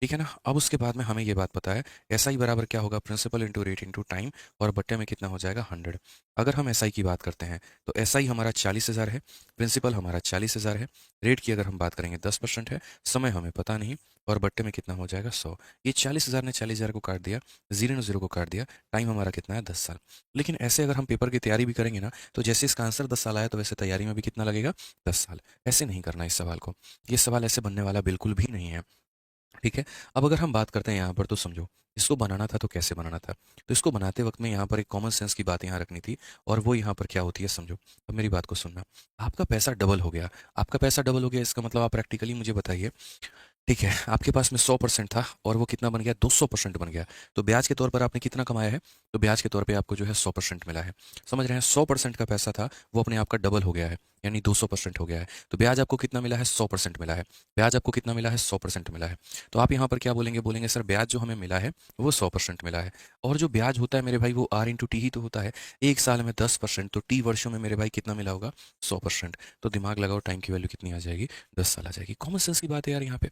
ठीक है ना। अब उसके बाद में हमें ये बात पता है, एस आई बराबर क्या होगा? Principal into rate into time, और बट्टे में कितना हो जाएगा? 100। अगर हम एस आई की बात करते हैं तो एस आई हमारा 40,000 है, प्रिंसिपल हमारा 40,000 है, रेट की अगर हम बात करेंगे 10% है, समय हमें पता नहीं, और बट्टे में कितना हो जाएगा? 100। ये 40,000 ने 40,000 को काट दिया, जीरो ने जीरो को काट दिया, टाइम हमारा कितना है? 10 साल। लेकिन ऐसे अगर हम पेपर की तैयारी भी करेंगे ना, तो जैसे इसका आंसर 10 साल आया तो वैसे तैयारी में भी कितना लगेगा? 10 साल। ऐसे नहीं करना इस सवाल को, ये सवाल ऐसे बनने वाला बिल्कुल भी नहीं है। ठीक है। अब अगर हम बात करते हैं यहाँ पर, तो समझो इसको बनाना था तो कैसे बनाना था। तो इसको बनाते वक्त में यहाँ पर एक कॉमन सेंस की बात यहाँ रखनी थी, और वो यहाँ पर क्या होती है समझो। अब मेरी बात को सुनना। आपका पैसा डबल हो गया, आपका पैसा डबल हो गया, इसका मतलब आप प्रैक्टिकली मुझे बताइए। ठीक है, आपके पास में 100% था और वो कितना बन गया? 200% बन गया। तो ब्याज के तौर पर आपने कितना कमाया है? तो ब्याज के तौर पे आपको जो है 100% मिला है। समझ रहे हैं? 100% का पैसा था वो अपने आप का डबल हो गया है। यानी 200% हो गया है। तो ब्याज आपको कितना मिला है? 100% मिला है। ब्याज आपको कितना मिला है? 100% मिला है। तो आप यहाँ पर क्या बोलेंगे? बोलेंगे सर ब्याज जो हमें मिला है वो 100% मिला है। और जो ब्याज होता है मेरे भाई वो आर इंटू टी ही तो होता है। एक साल में 10%, तो टी वर्षों में मेरे भाई कितना मिला होगा? 100%। तो दिमाग लगाओ, टाइम की वैल्यू कितनी आ जाएगी? 10 साल आ जाएगी। कॉमन सेंस की बात है यार यहाँ पे।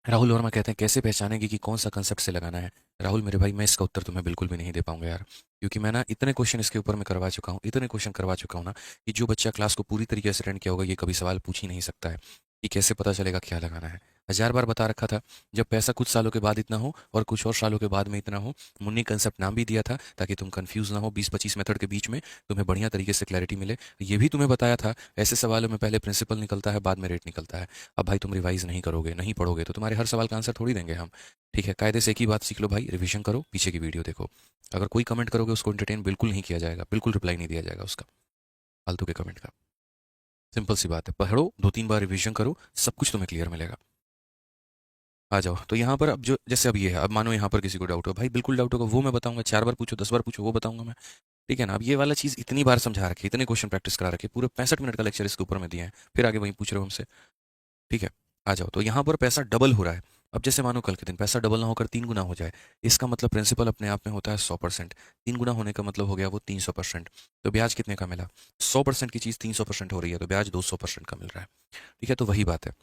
राहुल वर्मा कहते हैं कैसे पहचानेंगे कि कौन सा कंसेप्ट से लगाना है? राहुल मेरे भाई मैं इसका उत्तर तुम्हें बिल्कुल भी नहीं दे पाऊंगा यार, क्योंकि मैं ना इतने क्वेश्चन इसके ऊपर मैं करवा चुका हूँ, इतने क्वेश्चन करवा चुका हूँ ना, कि जो बच्चा क्लास को पूरी तरीके से अटेंड किया होगा ये कभी सवाल पूछ ही नहीं सकता है कि कैसे पता चलेगा क्या लगाना है। 1000 बार बता रखा था, जब पैसा कुछ सालों के बाद इतना हो और कुछ और सालों के बाद में इतना हो। मुन्नी कंसेप्ट नाम भी दिया था ताकि तुम कंफ्यूज ना हो, 20-25 मेथड के बीच में तुम्हें बढ़िया तरीके से क्लैरिटी मिले। ये भी तुम्हें बताया था ऐसे सवालों में पहले प्रिंसिपल निकलता है, बाद में रेट निकलता है। अब भाई तुम रिवाइज नहीं करोगे, नहीं पढ़ोगे, तो तुम्हारे हर सवाल का आंसर थोड़ी देंगे हम। ठीक है, कायदे से एक ही बात सीख लो भाई, रिवीजन करो, पीछे की वीडियो देखो। अगर कोई कमेंट करोगे उसको एंटरटेन बिल्कुल नहीं किया जाएगा, बिल्कुल रिप्लाई नहीं दिया जाएगा उसका, फालतू के कमेंट का। सिंपल सी बात है, पढ़ो, 2-3 बार रिवीजन करो, सब कुछ तुम्हें क्लियर मिलेगा। आ जाओ, तो यहाँ पर अब जो जैसे अब ये है, अब मानो यहाँ पर किसी को डाउट हो, भाई बिल्कुल डाउट होगा, वो मैं बताऊंगा, 4 बार पूछो, 10 बार पूछो, वो बताऊंगा मैं। ठीक है ना? अब ये वाला चीज़ इतनी बार समझा रखी, इतने क्वेश्चन प्रैक्टिस करा रखे, पूरे 65 मिनट का लेक्चर इसके ऊपर में दिया है, फिर आगे वहीं पूछ रहे हो हमसे। ठीक है, आ जाओ, तो यहाँ पर पैसा डबल हो रहा है। अब जैसे मानो कल के दिन पैसा डबल ना होकर 3 गुना हो जाए, इसका मतलब प्रिंसिपल अपने आप में होता है 100%। 3 गुना होने का मतलब हो गया वो 300%। तो ब्याज कितने का मिला? 100% की चीज़ 300% हो रही है, तो ब्याज 200% का मिल रहा है। ठीक है, तो वही बात है,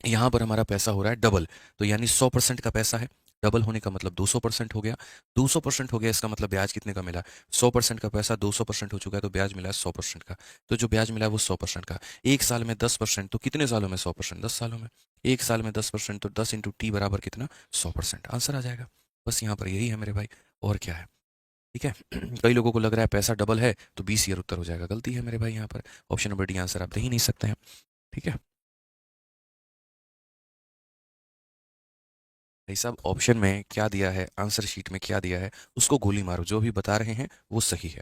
यहाँ पर हमारा पैसा हो रहा है डबल, तो यानी 100% का पैसा है, डबल होने का मतलब 200% हो गया। 200% हो गया, इसका मतलब ब्याज कितने का मिला? 100% का पैसा 200% हो चुका है, तो ब्याज मिला है 100% का। तो जो ब्याज मिला है वो 100% का। एक साल में 10%, तो कितने सालों में 100%? 10 सालों में। एक साल में 10%, तो 10 इंटू टी बराबर कितना? 100%। आंसर आ जाएगा। बस यहाँ पर यही है मेरे भाई, और क्या है? ठीक है। कई लोगों को लग रहा है पैसा डबल है तो 20 ईयर उत्तर हो जाएगा, गलती है मेरे भाई, यहाँ पर ऑप्शन नंबर डी आंसर आप दे ही नहीं सकते हैं। ठीक है भाई साहब, ऑप्शन में क्या दिया है, आंसर शीट में क्या दिया है, उसको गोली मारो, जो भी बता रहे हैं वो सही है।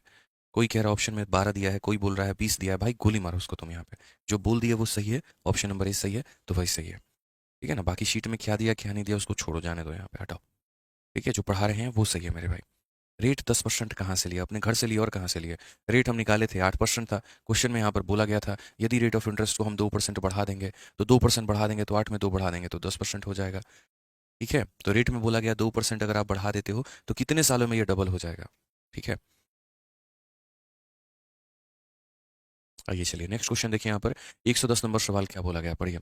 कोई कह रहा है ऑप्शन में 12 दिया है, कोई बोल रहा है 20 दिया है, भाई गोली मारो उसको तुम यहाँ पे। जो बोल दिया वो सही है, ऑप्शन नंबर ए सही है, तो वही सही है। ठीक है ना? बाकी शीट में क्या दिया क्या नहीं दिया उसको छोड़ो, जाने दो, यहाँ पे हटाओ। ठीक है, जो पढ़ा रहे हैं वो सही है मेरे भाई। रेट 10% कहाँ से लिया? अपने घर से लिया, और कहाँ से लिया? रेट हम निकाले थे 8% था, क्वेश्चन में यहाँ पर बोला गया था यदि रेट ऑफ इंटरेस्ट को हम 2% बढ़ा देंगे, तो 2% बढ़ा देंगे तो 8 में 2 बढ़ा देंगे तो 10% हो जाएगा। ठीक है, तो रेट में बोला गया 2% अगर आप बढ़ा देते हो तो कितने सालों में ये डबल हो जाएगा? ठीक है, आइए चलिए नेक्स्ट क्वेश्चन देखिए यहाँ पर। 110 नंबर सवाल क्या बोला गया, पढ़िए।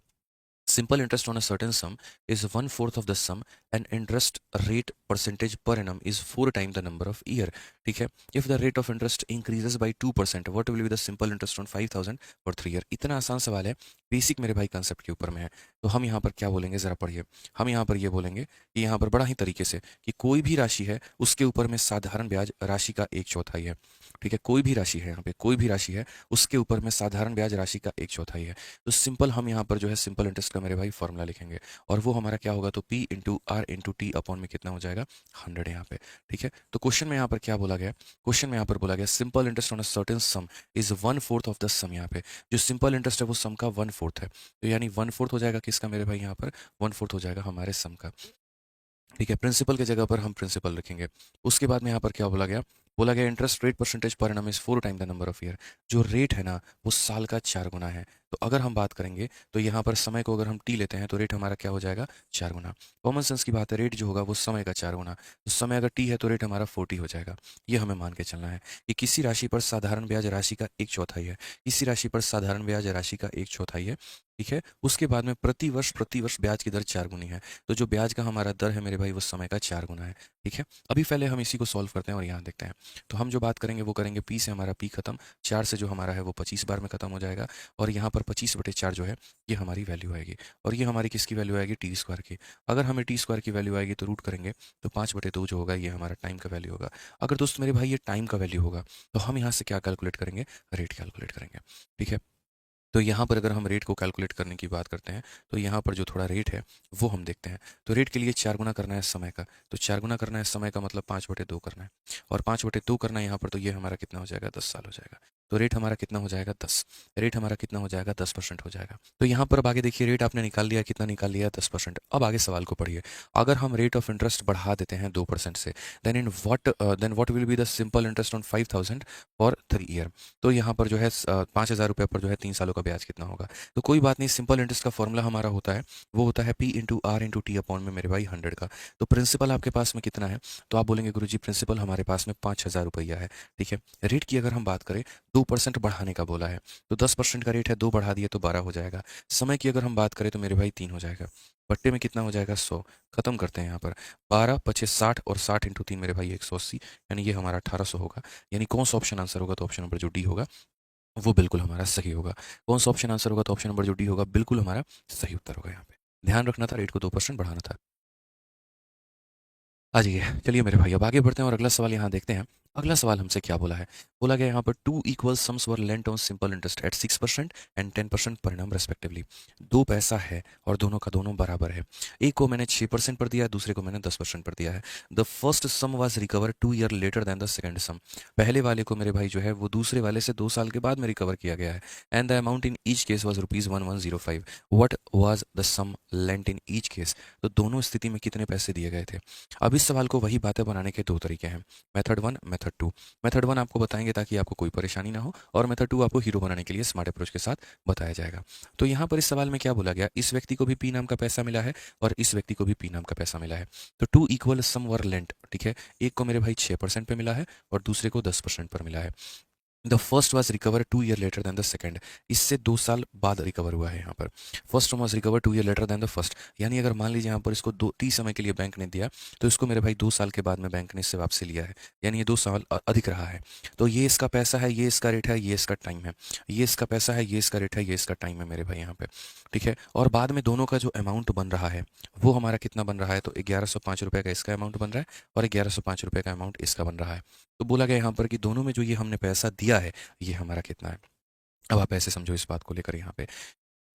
Simple interest on a certain sum is 1/4 of the sum, and interest rate percentage per annum is 4 times the number of year. ठीक है, if the rate of interest increases by 2%, what will be the simple interest on 5,000 for 3 year? इतना आसान सवाल है, basic मेरे भाई concept के ऊपर में है। तो हम यहाँ पर क्या बोलेंगे जरा पढ़िए। हम यहाँ पर ये बोलेंगे कि यहाँ पर बड़ा ही तरीके से कि कोई भी राशि है उसके ऊपर में साधारण ब्याज राशि का 1/4 है। ठीक है, कोई भी राशि है, यहाँ पे कोई भी राशि है उसके ऊपर में साधारण ब्याज राशि का 1/4 है। तो सिंपल हम यहाँ पर जो है सिंपल इंटरेस्ट का मेरे भाई फॉर्मूला लिखेंगे, और वो हमारा क्या होगा? तो P into R into T upon में कितना हो जाएगा? 100 यहाँ पे। ठीक है, तो क्वेश्चन में यहाँ पर क्या बोला गया? क्वेश्चन में यहाँ पर बोला गया simple interest on a certain sum is 1/4 of the sum. यहाँ पे जो सिंपल इंटरेस्ट है वो सम का 1/4 है, तो यानी 1/4 हो जाएगा किसका मेरे भाई? यहाँ पर 1/4 हो जाएगा हमारे सम का। ठीक है, प्रिंसिपल की जगह पर हम प्रिंसिपल रखेंगे। उसके बाद में यहाँ पर क्या बोला गया? बोला गया इंटरेस्ट रेट परसेंटेज पर annum is 4 time the number of year. जो रेट है ना वो साल का 4 गुना है। तो अगर हम बात करेंगे तो यहाँ पर समय को अगर हम टी लेते हैं तो रेट हमारा क्या हो जाएगा? 4 गुना। कॉमन सेंस की बात है, रेट जो होगा वो समय का 4 गुना, तो समय अगर टी है तो रेट हमारा 40 हो जाएगा। ये हमें मान के चलना है कि किसी राशि पर साधारण ब्याज राशि का 1/4 है, किसी राशि पर साधारण ब्याज राशि का 1/4 है। ठीक है, उसके बाद में प्रति वर्ष ब्याज की दर 4 गुनी है। तो जो ब्याज का हमारा दर है मेरे भाई वो समय का 4 गुना है। ठीक है, अभी पहले हम इसी को सॉल्व करते हैं और यहाँ देखते हैं। तो हम जो बात करेंगे वो करेंगे, पी से हमारा पी खत्म, 4 से जो हमारा है वो 25 बार में खत्म हो जाएगा, और यहाँ पर 25/4 जो है ये हमारी वैल्यू आएगी, और ये हमारी किसकी वैल्यू आएगी? टी स्क्वायर की। अगर हमें टी स्क्वायर की वैल्यू आएगी तो रूट करेंगे, तो 5/2 जो होगा ये हमारा टाइम का वैल्यू होगा। अगर दोस्त मेरे भाई ये टाइम का वैल्यू होगा तो हम यहाँ से क्या कैलकुलेट करेंगे? रेट कैलकुलेट करेंगे। ठीक है, तो यहाँ पर अगर हम रेट को कैलकुलेट करने की बात करते हैं तो यहाँ पर जो थोड़ा रेट है वो हम देखते हैं। तो रेट के लिए 4 गुना करना है समय का, तो 4 गुना करना है समय का मतलब 5/2 करना है, और 5/2 करना है यहाँ पर, तो ये हमारा कितना हो जाएगा? 10 साल हो जाएगा। तो रेट हमारा कितना हो जाएगा 10। रेट हमारा कितना हो जाएगा 10% हो जाएगा। तो यहाँ पर अब आगे देखिए रेट आपने निकाल लिया, कितना निकाल लिया 10%। अब आगे सवाल को पढ़िए। अगर हम रेट ऑफ इंटरेस्ट बढ़ा देते हैं 2% से, then what will be the simple interest on 5000 for 3 year. तो यहाँ पर जो है 5000 रुपये पर जो है 3 सालों का ब्याज कितना होगा। तो कोई बात नहीं, सिंपल इंटरेस्ट का फॉर्मूला हमारा होता है, वो होता है P/R/T अपॉन में मेरे भाई 100 का। तो प्रिंसिपल आपके पास में कितना है, तो आप बोलेंगे गुरुजी प्रिंसिपल हमारे पास में 5000 रुपया है। ठीक है, रेट की अगर हम बात करें 2% बढ़ाने का बोला है, तो 10% का रेट है, 2 बढ़ा दिए तो 12 हो जाएगा। समय की अगर हम बात करें तो मेरे भाई 3 हो जाएगा। बट्टे में कितना हो जाएगा 100। खत्म करते हैं यहाँ पर, 12 पचे 60 और 60 इंटू 3 मेरे भाई 180, यानी ये हमारा 1800 होगा। यानी कौन सा ऑप्शन आंसर होगा, तो ऑप्शन नंबर जो डी होगा वो बिल्कुल हमारा सही होगा। कौन सा ऑप्शन आंसर होगा, तो ऑप्शन नंबर जो डी होगा बिल्कुल हमारा सही उत्तर होगा। यहाँ पे ध्यान रखना था, रेट को 2% बढ़ाना था। आ जाइए, चलिए मेरे भाई अब आगे बढ़ते हैं और अगला सवाल यहाँ देखते हैं। अगला सवाल हमसे क्या बोला है, बोला गया यहाँ पर two equal sums were lent on simple interest at 6% and 10% per annum respectively. दो पैसा है और दोनों का दोनों बराबर है। एक को मैंने 6% पर दिया है, दूसरे को मैंने 10% पर दिया है। The first sum was recover 2 year later then the second sum. पहले वाले को मेरे भाई जो है वो दूसरे वाले से 2 साल के बाद में रिकवर किया गया है। And the amount in each case was ₹1105। What was the sum lent in each case. तो दोनों स्थिति में कितने पैसे दिए गए थे। अब इस सवाल को वही बातें बनाने के दो तरीके हैं, मेथड 1 मेथड 2। मेथड 1 आपको बताएंगे ताकि आपको कोई परेशानी ना हो, और मेथड 2 आपको हीरो बनाने के लिए स्मार्ट अप्रोच के साथ बताया जाएगा। तो यहाँ पर इस सवाल में क्या बोला गया, इस व्यक्ति को भी पी नाम का पैसा मिला है और इस व्यक्ति को भी पी नाम का पैसा मिला है। तो two equal sum were lent, ठीक है, एक को मेरे भाई 6% पे मिला है और दूसरे को 10% पर मिला है। The first was recover 2 year later then the second. इससे 2 साल बाद रिकवर हुआ है यहाँ पर। First was recover 2 year later then the first, यानी अगर मान लीजिए यहाँ पर इसको 30 समय के लिए बैंक ने दिया, तो इसको मेरे भाई 2 साल के बाद में बैंक ने इससे वापसी लिया है, यानी ये 2 साल अधिक रहा है। तो ये इसका पैसा है, ये इसका रेट है, ये इसका टाइम है। ये इसका पैसा है, ये इसका रेट है, ये इसका टाइम है मेरे भाई यहाँ पे। ठीक है, और बाद में दोनों का जो अमाउंट बन रहा है वो हमारा कितना बन रहा है, तो 1105 रुपये का इसका अमाउंट बन रहा है और 1105 रुपये का अमाउंट इसका बन रहा है। तो बोला गया यहाँ पर कि दोनों में जो ये हमने पैसा दिया है ये हमारा कितना है। अब आप ऐसे समझो इस बात को लेकर यहाँ पे,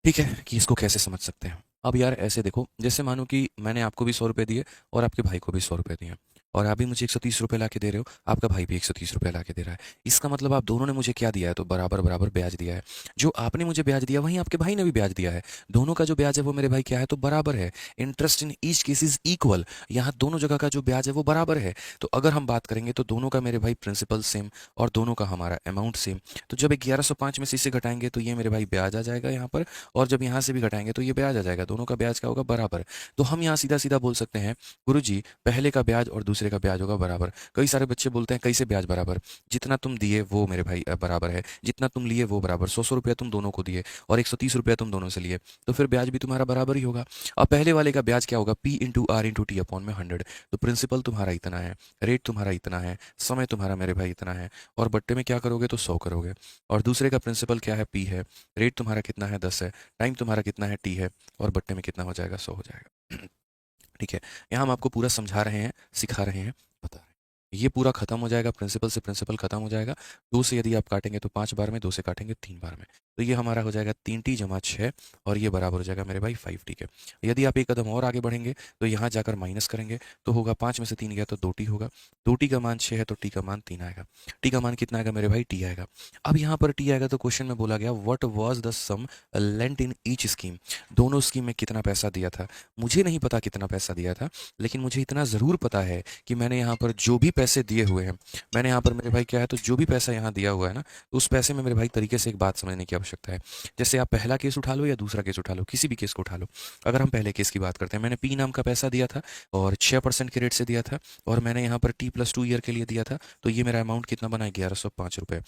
ठीक है, कि इसको कैसे समझ सकते हैं। अब यार ऐसे देखो, जैसे मानो कि मैंने आपको भी 100 रुपये दिए और आपके भाई को भी 100 रुपये दिए, और आप भी मुझे 130 रुपये ला के दे रहे हो, आपका भाई भी 130 रुपये ला के दे रहा है। इसका मतलब आप दोनों ने मुझे क्या दिया है, तो बराबर बराबर ब्याज दिया है। जो आपने मुझे ब्याज दिया वहीं आपके भाई ने भी ब्याज दिया है। दोनों का जो ब्याज है वो मेरे भाई क्या है, तो बराबर है। Interest in each case is equal, यहाँ दोनों जगह का जो ब्याज है वो बराबर है। तो अगर हम बात करेंगे तो दोनों का मेरे भाई प्रिंसिपल सेम और दोनों का हमारा अमाउंट सेम। तो जब 1105 में से इसे घटाएंगे तो ये मेरे भाई ब्याज आ जाएगा यहाँ पर, और जब यहाँ से भी घटाएंगे तो ये ब्याज आ जाएगा। दोनों का ब्याज क्या होगा, बराबर। तो हम यहाँ सीधा सीधा बोल सकते हैं गुरुजी पहले का ब्याज और दूसरे का ब्याज होगा बराबर। कई सारे बच्चे बोलते हैं कैसे ब्याज बराबर, जितना तुम दिए वो मेरे भाई बराबर है, जितना तुम लिए वो बराबर। 100 रुपया तुम दोनों को दिए और 130 रुपया तुम दोनों से लिए, तो फिर ब्याज भी तुम्हारा बराबर ही होगा। अब पहले वाले का ब्याज क्या होगा, P/R/T अपॉन में 100। तो प्रिंसिपल तुम्हारा इतना है, रेट तुम्हारा इतना है, समय तुम्हारा मेरे भाई इतना है, और बट्टे में क्या करोगे, तो 100 करोगे। और दूसरे का प्रिंसिपल क्या है, P है, रेट तुम्हारा कितना है 10 है, टाइम तुम्हारा कितना है T है, और बट्टे में कितना हो जाएगा, 100 हो जाएगा। ठीक है, यहाँ हम आपको पूरा समझा रहे हैं, सिखा रहे हैं, बता रहे हैं। ये पूरा खत्म हो जाएगा, प्रिंसिपल से प्रिंसिपल खत्म हो जाएगा। 2 से यदि आप काटेंगे तो 5 बार में, 2 से काटेंगे 3 बार में। तो ये हमारा हो जाएगा 3t जमा 6, और ये बराबर हो जाएगा मेरे भाई 5 ठीक है। यदि आप एक कदम और आगे बढ़ेंगे तो यहाँ जाकर माइनस करेंगे तो होगा 5 में से 3 गया तो 2t होगा। 2t का मान 6 है तो t का मान 3 आएगा। t का मान कितना आएगा मेरे भाई, t आएगा। अब यहाँ पर t आएगा तो क्वेश्चन में बोला गया what was the sum lent in each scheme. दोनों स्कीम में कितना पैसा दिया था, मुझे नहीं पता कितना पैसा दिया था, लेकिन मुझे इतना ज़रूर पता है कि मैंने यहाँ पर जो भी पैसे दिए हुए हैं, मैंने यहाँ पर मेरे भाई क्या है, तो जो भी पैसा यहाँ दिया हुआ है ना, तो उस पैसे में मेरे भाई तरीके से एक बात समझने की आवश्यकता है। जैसे आप पहला केस उठा लो या दूसरा केस उठा लो, किसी भी केस को उठा लो। अगर हम पहले केस की बात करते हैं, मैंने पी नाम का पैसा दिया था और 6% के रेट से दिया था, और मैंने यहाँ पर T+2 ईयर के लिए दिया था, तो ये मेरा अमाउंट कितना बना, 1105 रुपये।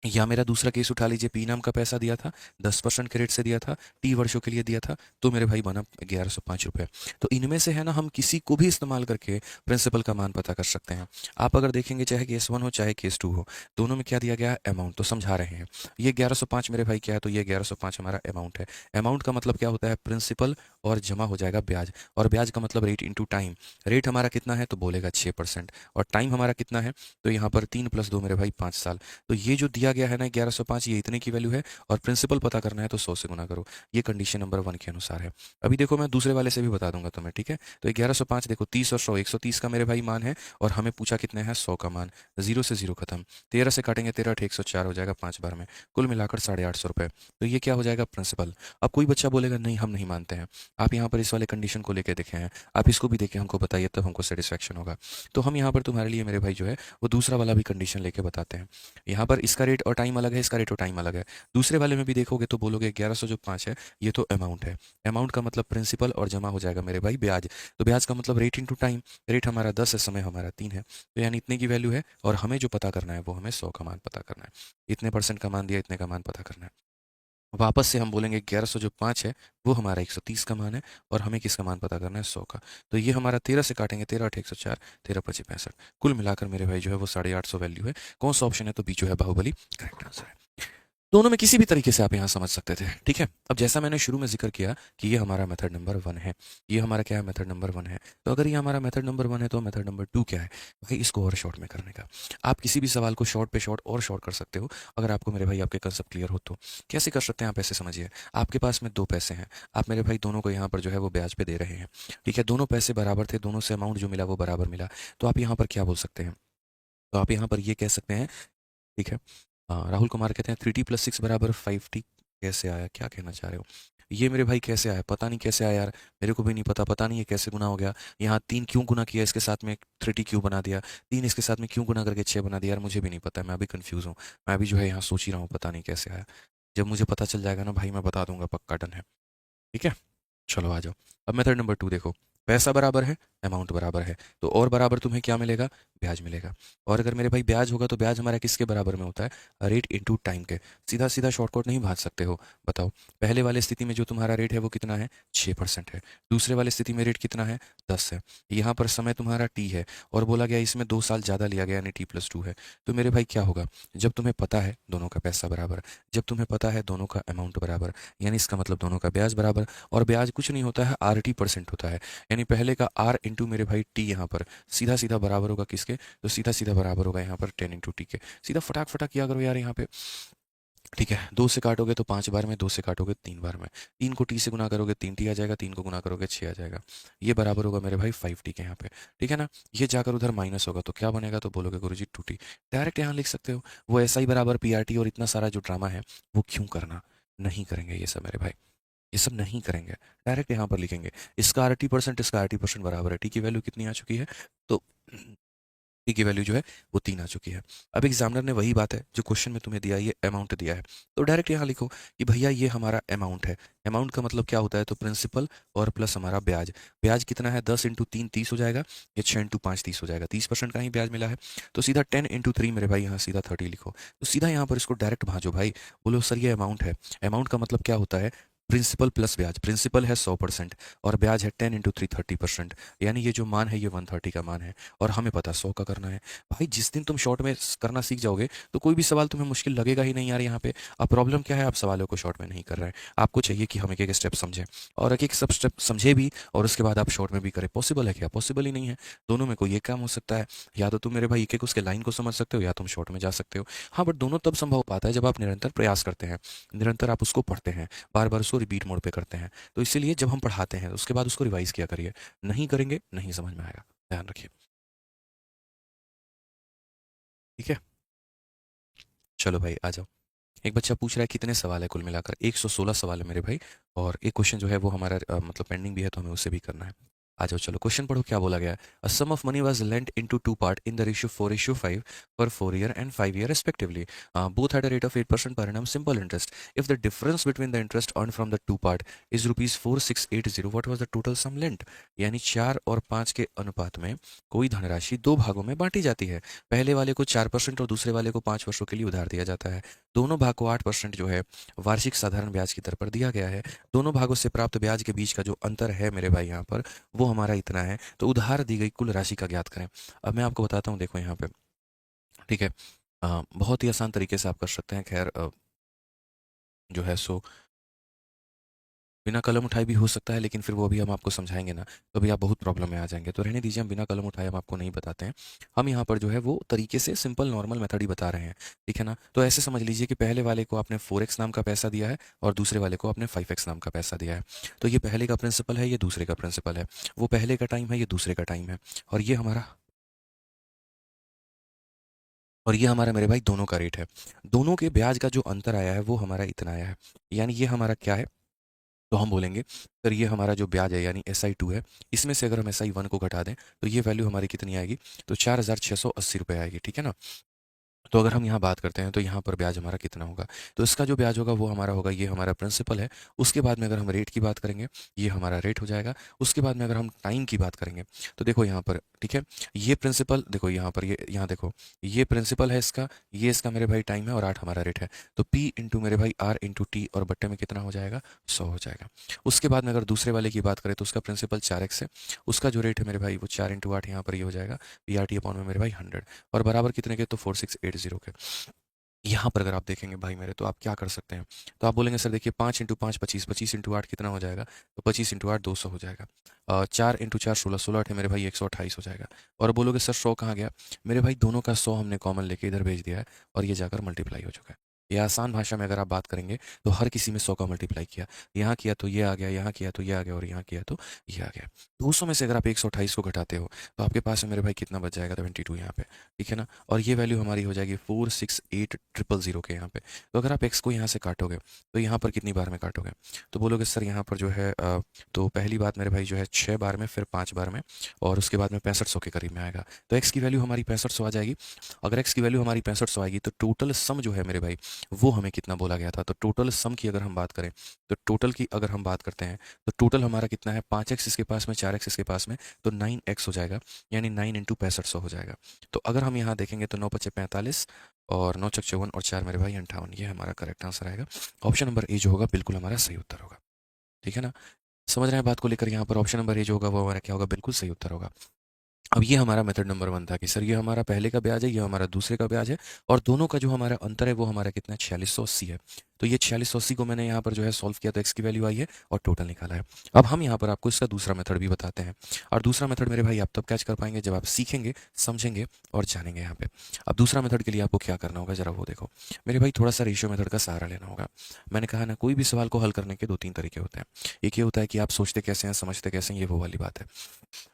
या मेरा दूसरा केस उठा लीजिए, पी नाम का पैसा दिया था, 10% के रेट से दिया था, टी वर्षों के लिए दिया था, तो मेरे भाई बना 1105 रुपये। तो इनमें से है ना, हम किसी को भी इस्तेमाल करके प्रिंसिपल का मान पता कर सकते हैं। आप अगर देखेंगे चाहे केस 1 हो चाहे केस 2 हो, दोनों में क्या दिया गया है, अमाउंट। तो समझा रहे हैं, ये 1105 मेरे भाई क्या है, तो ये 1105 हमारा अमाउंट है। अमाउंट का मतलब क्या होता है, प्रिंसिपल और जमा हो जाएगा ब्याज, और ब्याज का मतलब रेट इंटू टाइम। रेट हमारा कितना है तो बोलेगा 6%, और टाइम हमारा कितना है तो यहाँ पर 3 + 2 मेरे भाई 5 साल। तो ये जो दिया गया है ना 1105, ये इतने की वैल्यू है, और प्रिंसिपल पता करना है तो 100 से गुना करो। ये कंडीशन नंबर 1 के अनुसार है। अभी देखो मैं दूसरे वाले से भी बता दूंगा तुम्हें, ठीक है। तो 1105 देखो, 30 और 100, 130 का मेरे भाई मान है, और हमें पूछा कितने हैं 100 का मान। 0 से 0 खत्म, 13 से काटेंगे 13 8 104 हो जाएगा 5 बार में, कुल मिलाकर 850 रुपये। तो ये क्या हो जाएगा प्रिंसिपल। अब कोई बच्चा बोलेगा नहीं हम नहीं मानते हैं, आप यहाँ पर इस वाले कंडीशन को लेके देखे हैं, आप इसको भी देखें, हमको बताइए तब हमको सेटिस्फेक्शन होगा। तो हम यहाँ पर तुम्हारे लिए मेरे भाई जो है वो दूसरा वाला भी कंडीशन लेके बताते हैं। यहाँ पर इसका रेट और टाइम अलग है, इसका रेट और टाइम अलग है। दूसरे वाले में भी देखोगे तो बोलोगे 1100 जो 5 है ये तो अमाउंट है, अमाउंट का मतलब प्रिंसिपल और जमा हो जाएगा मेरे भाई ब्याज। तो ब्याज का मतलब रेट इंटू टाइम, रेट हमारा 10 है, समय हमारा 3 है, तो यानी इतने की वैल्यू है, और हमें जो पता करना है वो हमें 100 का मान पता करना है। इतने परसेंट का मान दिया, इतने का मान पता करना है। वापस से हम बोलेंगे 1100 जो 5 है वो हमारा 130 का मान है, और हमें किसका मान पता करना है 100 का। तो ये हमारा 13 से काटेंगे 13 8 104, 13 25 65, कुल मिलाकर मेरे भाई जो है वो 850 वैल्यू है। कौन सा ऑप्शन है तो बी जो है बाहुबली करेक्ट आंसर है। दोनों में किसी भी तरीके से आप यहाँ समझ सकते थे, ठीक है। अब जैसा मैंने शुरू में जिक्र किया कि ये हमारा मेथड नंबर 1 है, ये हमारा क्या है मेथड नंबर 1 है। तो अगर ये हमारा मेथड नंबर 1 है तो मेथड नंबर 2 क्या है भाई, इसको और शॉर्ट में करने का। आप किसी भी सवाल को शॉर्ट पे शॉर्ट और शॉर्ट कर सकते हो, अगर आपको मेरे भाई आपके कंसेप्ट क्लियर हो तो। कैसे कर सकते हैं आप ऐसे समझिए, आपके पास में 2 पैसे हैं, आप मेरे भाई दोनों को यहाँ पर जो है वो ब्याज पे दे रहे हैं, ठीक है। दोनों पैसे बराबर थे, दोनों से अमाउंट जो मिला वो बराबर मिला, तो आप यहाँ पर क्या बोल सकते हैं, तो आप यहाँ पर ये कह सकते हैं, ठीक है। राहुल कुमार कहते हैं 3t + 6 बराबर 5t, कैसे आया, क्या कहना चाह रहे हो। ये मेरे भाई कैसे आया, पता नहीं कैसे आया यार, मेरे को भी नहीं पता, पता नहीं ये कैसे गुना हो गया। यहाँ 3 क्यों गुना किया इसके साथ में, 3t क्यों बना दिया, 3 इसके साथ में क्यों गुना करके 6 बना दिया यार, मुझे भी नहीं पता, मैं अभी कंफ्यूज हूँ। मैं अभी जो है यहाँ सोच ही रहा हूँ, पता नहीं कैसे आया। जब मुझे पता चल जाएगा ना भाई मैं बता दूंगा, पक्का डन है, ठीक है। चलो आ जाओ। अब मेथड नंबर 2 देखो, पैसा बराबर है, अमाउंट बराबर है, तो और बराबर तुम्हें क्या मिलेगा, ब्याज मिलेगा। और अगर मेरे भाई ब्याज होगा तो ब्याज हमारा किसके बराबर में होता है, रेट इंटू टाइम के। सीधा सीधा शॉर्टकट नहीं भाग सकते हो। बताओ, पहले वाले स्थिति में जो तुम्हारा रेट है वो कितना है 6% है, दूसरे वाले स्थिति में रेट कितना है 10 है, यहाँ पर समय तुम्हारा टी है, और बोला गया इसमें 2 साल ज़्यादा लिया गया यानी t + 2 है। तो मेरे भाई क्या होगा, जब तुम्हें पता है दोनों का पैसा बराबर, जब तुम्हें पता है दोनों का अमाउंट बराबर, यानी इसका मतलब दोनों का ब्याज बराबर, और ब्याज कुछ नहीं होता है RT% होता है, यानी पहले का R इंटू मेरे भाई T, यहाँ पर सीधा सीधा बराबर होगा किसके, तो सीधा सीधा बराबर होगा यहाँ पर 10 × T के। सीधा फटाक फटाक किया करो यार यहाँ पे, ठीक है। 2 से काटोगे तो 5 बार में, 2 से काटोगे 3 बार में, 3 को T से गुना करोगे 3T आ जाएगा, 3 को गुना करोगे 6 आ जाएगा। ये बराबर होगा मेरे भाई 5T के यहाँ पे, ठीक है ना। ये जाकर उधर माइनस होगा तो क्या बनेगा, तो बोलोगे गुरुजी 2T। डायरेक्ट यहाँ लिख सकते हो, वो ऐसा ही बराबर PRT, और इतना सारा जो ड्रामा है वो क्यों करना, नहीं करेंगे ये सब मेरे भाई, ये सब नहीं करेंगे। डायरेक्ट यहाँ पर लिखेंगे, इसका RT%, इसका RT% बराबर है, टी की वैल्यू कितनी आ चुकी है, तो टी की वैल्यू जो है वो 3 आ चुकी है। अब एग्जामिनर ने वही बात है जो क्वेश्चन में तुम्हें दिया, ये अमाउंट दिया है, तो डायरेक्ट यहाँ लिखो कि भैया ये हमारा अमाउंट है। अमाउंट का मतलब क्या होता है, तो प्रिंसिपल और प्लस हमारा ब्याज। ब्याज कितना है, 10 × 3 30 हो जाएगा, या 6 × 5 30 हो जाएगा, 30% का ही ब्याज मिला है। तो सीधा 10 × 3 मेरे भाई यहाँ सीधा 30 लिखो, तो सीधा यहाँ पर इसको डायरेक्ट भाजो भाई। बोलो सर ये अमाउंट है, अमाउंट का मतलब क्या होता है, प्रिंसिपल प्लस ब्याज। प्रिंसिपल है 100% और ब्याज है 10 × 3 30%, यानी ये जो मान है ये 130 का मान है, और हमें पता 100 का करना है। भाई जिस दिन तुम शॉर्ट में करना सीख जाओगे तो कोई भी सवाल तुम्हें मुश्किल लगेगा ही नहीं यार यहाँ पे। अब प्रॉब्लम क्या है, आप सवालों को शॉर्ट में नहीं कर रहे हैं, आपको चाहिए कि हम एक एक स्टेप समझें, और एक एक सब स्टेप समझे भी, और उसके बाद आप शॉर्ट में भी करें। पॉसिबल है क्या, पॉसिबल ही नहीं है। दोनों में कोई एक काम हो सकता है, या तो तुम मेरे भाई एक एक उसके लाइन को समझ सकते हो, या तुम शॉर्ट में जा सकते हो। हाँ बट दोनों तब संभव हो पाता है जब आप निरंतर प्रयास करते हैं, निरंतर आप उसको पढ़ते हैं, बार बार उसको रिपीट मोड पे करते हैं। तो इसीलिए जब हम पढ़ाते हैं उसके बाद उसको रिवाइज किया करिए, नहीं करेंगे नहीं समझ में आएगा, ध्यान रखिए, ठीक है। चलो भाई आ जाओ। एक बच्चा पूछ रहा है कितने सवाल है कुल मिलाकर, 116 सवाल है मेरे भाई, और एक क्वेश्चन जो है वो हमारा मतलब पेंडिंग भी है, तो हमें उसे भी करना है। आ जाओ चलो क्वेश्चन पढ़ो, क्या बोला गया है। A sum of money was lent into two part in the ratio 4:5 for 4 year and 5 year respectively. Both had a rate of 8% per annum simple interest. If the difference between the interest earned from the two part is rupees 4680, what was the total sum lent? यानी 4 और 5 के अनुपात में कोई धनराशि दो भागों में बांटी जाती है। पहले वाले को 4% और दूसरे वाले को 5 वर्षों के लिए उधार दिया जाता है। दोनों भाग को 8% जो है वार्षिक साधारण ब्याज की दर पर दिया गया है। दोनों भागों से प्राप्त ब्याज के बीच का जो अंतर है मेरे भाई यहाँ पर, वो हमारा इतना है। तो उधार दी गई कुल राशि का ज्ञात करें। अब मैं आपको बताता हूँ, देखो यहाँ पे, ठीक है। बहुत ही आसान तरीके से आप कर सकते हैं, खैर जो है सो बिना कलम उठाए भी हो सकता है, लेकिन फिर वो भी हम आपको समझाएँगे ना, तो भी आप बहुत प्रॉब्लम में आ जाएँगे। तो रहने दीजिए, हम बिना कलम उठाए हम आपको नहीं बताते हैं। हम यहाँ पर जो है वो तरीके से सिंपल नॉर्मल मेथड ही बता रहे हैं, ठीक है ना? तो ऐसे समझ लीजिए कि पहले वाले को आपने 4x नाम का पैसा दिया है और दूसरे वाले को आपने 5x नाम का पैसा दिया है। तो ये पहले का प्रिंसिपल है, ये दूसरे का प्रिंसिपल है। वो पहले का टाइम है, ये दूसरे का टाइम है। और ये हमारा मेरे भाई दोनों का रेट है। दोनों के ब्याज का जो अंतर आया है वो हमारा इतना आया है। यानी ये हमारा क्या है? तो हम बोलेंगे सर ये हमारा जो ब्याज है यानी SI2 है, इसमें से अगर हम SI1 को घटा दें तो ये वैल्यू हमारी कितनी आएगी? तो 4,680 रुपये आएगी, ठीक है ना? तो अगर हम यहाँ बात करते हैं तो यहाँ पर ब्याज हमारा कितना होगा? तो इसका जो ब्याज होगा वो हमारा होगा, ये हमारा प्रिंसिपल है। उसके बाद में अगर हम रेट की बात करेंगे, ये हमारा रेट हो जाएगा। उसके बाद में अगर हम टाइम की बात करेंगे, तो देखो यहाँ पर, ठीक है? ये प्रिंसिपल देखो यहाँ पर, ये यहाँ देखो, ये प्रिंसिपल है इसका, ये इसका मेरे भाई टाइम है और 8 हमारा रेट है। तो P इंटू मेरे भाई R इंटू टी और बट्टे में कितना हो जाएगा? 100 हो जाएगा। उसके बाद में अगर दूसरे वाले की बात करें तो उसका प्रिंसिपल 4x है, उसका जो रेट है मेरे भाई वो 4 इंटू 8 यहाँ पर ये हो जाएगा, PRT अपॉन में मेरे भाई 100 और बराबर कितने के? तो 4680 के। यहाँ पर अगर आप देखेंगे भाई मेरे, तो आप क्या कर सकते हैं? तो आप बोलेंगे सर देखिए 5 इंटू 5 25, 25 इंटू 8 कितना हो जाएगा? तो 25 इंटू 8 200 हो जाएगा। 4 इंटू 4 16, 16 8 है मेरे भाई 128 हो जाएगा। और बोलोगे सर 100 कहाँ गया? मेरे भाई दोनों का 100 हमने कॉमन लेके इधर भेज दिया है और ये जाकर मल्टीप्लाई हो चुका है। ये आसान भाषा में अगर आप बात करेंगे तो हर किसी में 100 का मल्टीप्लाई किया, यहाँ किया तो ये आ गया, यहाँ किया तो ये आ गया और यहाँ किया तो ये आ गया। 200 में से अगर आप 128 को घटाते हो तो आपके पास में मेरे भाई कितना बच जाएगा? 22 यहाँ पे, ठीक है ना? और ये वैल्यू हमारी हो जाएगी 468000 के यहाँ पे। तो अगर आप x को यहाँ से काटोगे तो यहाँ पर कितनी बार में काटोगे? तो बोलोगे सर यहाँ पर जो है तो पहली बात मेरे भाई जो है 6 बार में, फिर 5 बार में और उसके बाद में 6500 के करीब में आएगा। तो x की वैल्यू हमारी 6500 आ जाएगी। अगर x की वैल्यू हमारी 6500 आएगी तो टोटल सम जो है मेरे भाई वो हमें कितना बोला गया था? तो टोटल सम की अगर हम बात करें, तो टोटल की अगर हम बात करते हैं तो टोटल हमारा कितना है? 5x इसके पास में, 4x इसके पास में, तो 9x हो जाएगा, यानी 9 इंटू 6500 हो जाएगा। तो अगर हम यहाँ देखेंगे तो 9 पचे 45 और 9 चक 54 और 4 मेरे भाई 58, ये हमारा करेक्ट आंसर आएगा। ऑप्शन नंबर ए जो होगा बिल्कुल हमारा सही उत्तर होगा, ठीक है ना? समझ रहे हैं बात को लेकर? यहाँ पर ऑप्शन नंबर ए जो होगा वो हमारा क्या होगा? बिल्कुल सही उत्तर होगा। अब ये हमारा मेथड नंबर 1 था कि सर ये हमारा पहले का ब्याज है, ये हमारा दूसरे का ब्याज है और दोनों का जो हमारा अंतर है वो हमारा कितना है? 4680 है। तो ये 4680 को मैंने यहाँ पर जो है सॉल्व किया तो x की वैल्यू आई है और टोटल निकाला है। अब हम यहाँ पर आपको इसका दूसरा मेथड भी बताते हैं और दूसरा मेथड मेरे भाई आप तब कैच कर पाएंगे जब आप सीखेंगे, समझेंगे और जानेंगे यहाँ पे। अब दूसरा मेथड के लिए आपको क्या करना होगा जरा वो देखो मेरे भाई, थोड़ा सा रेशियो मेथड का सहारा लेना होगा। मैंने कहा ना, कोई भी सवाल को हल करने के 2-3 तरीके होते हैं। एक ये होता है कि आप सोचते कैसे हैं, समझते कैसे हैं, ये वो वाली बात है।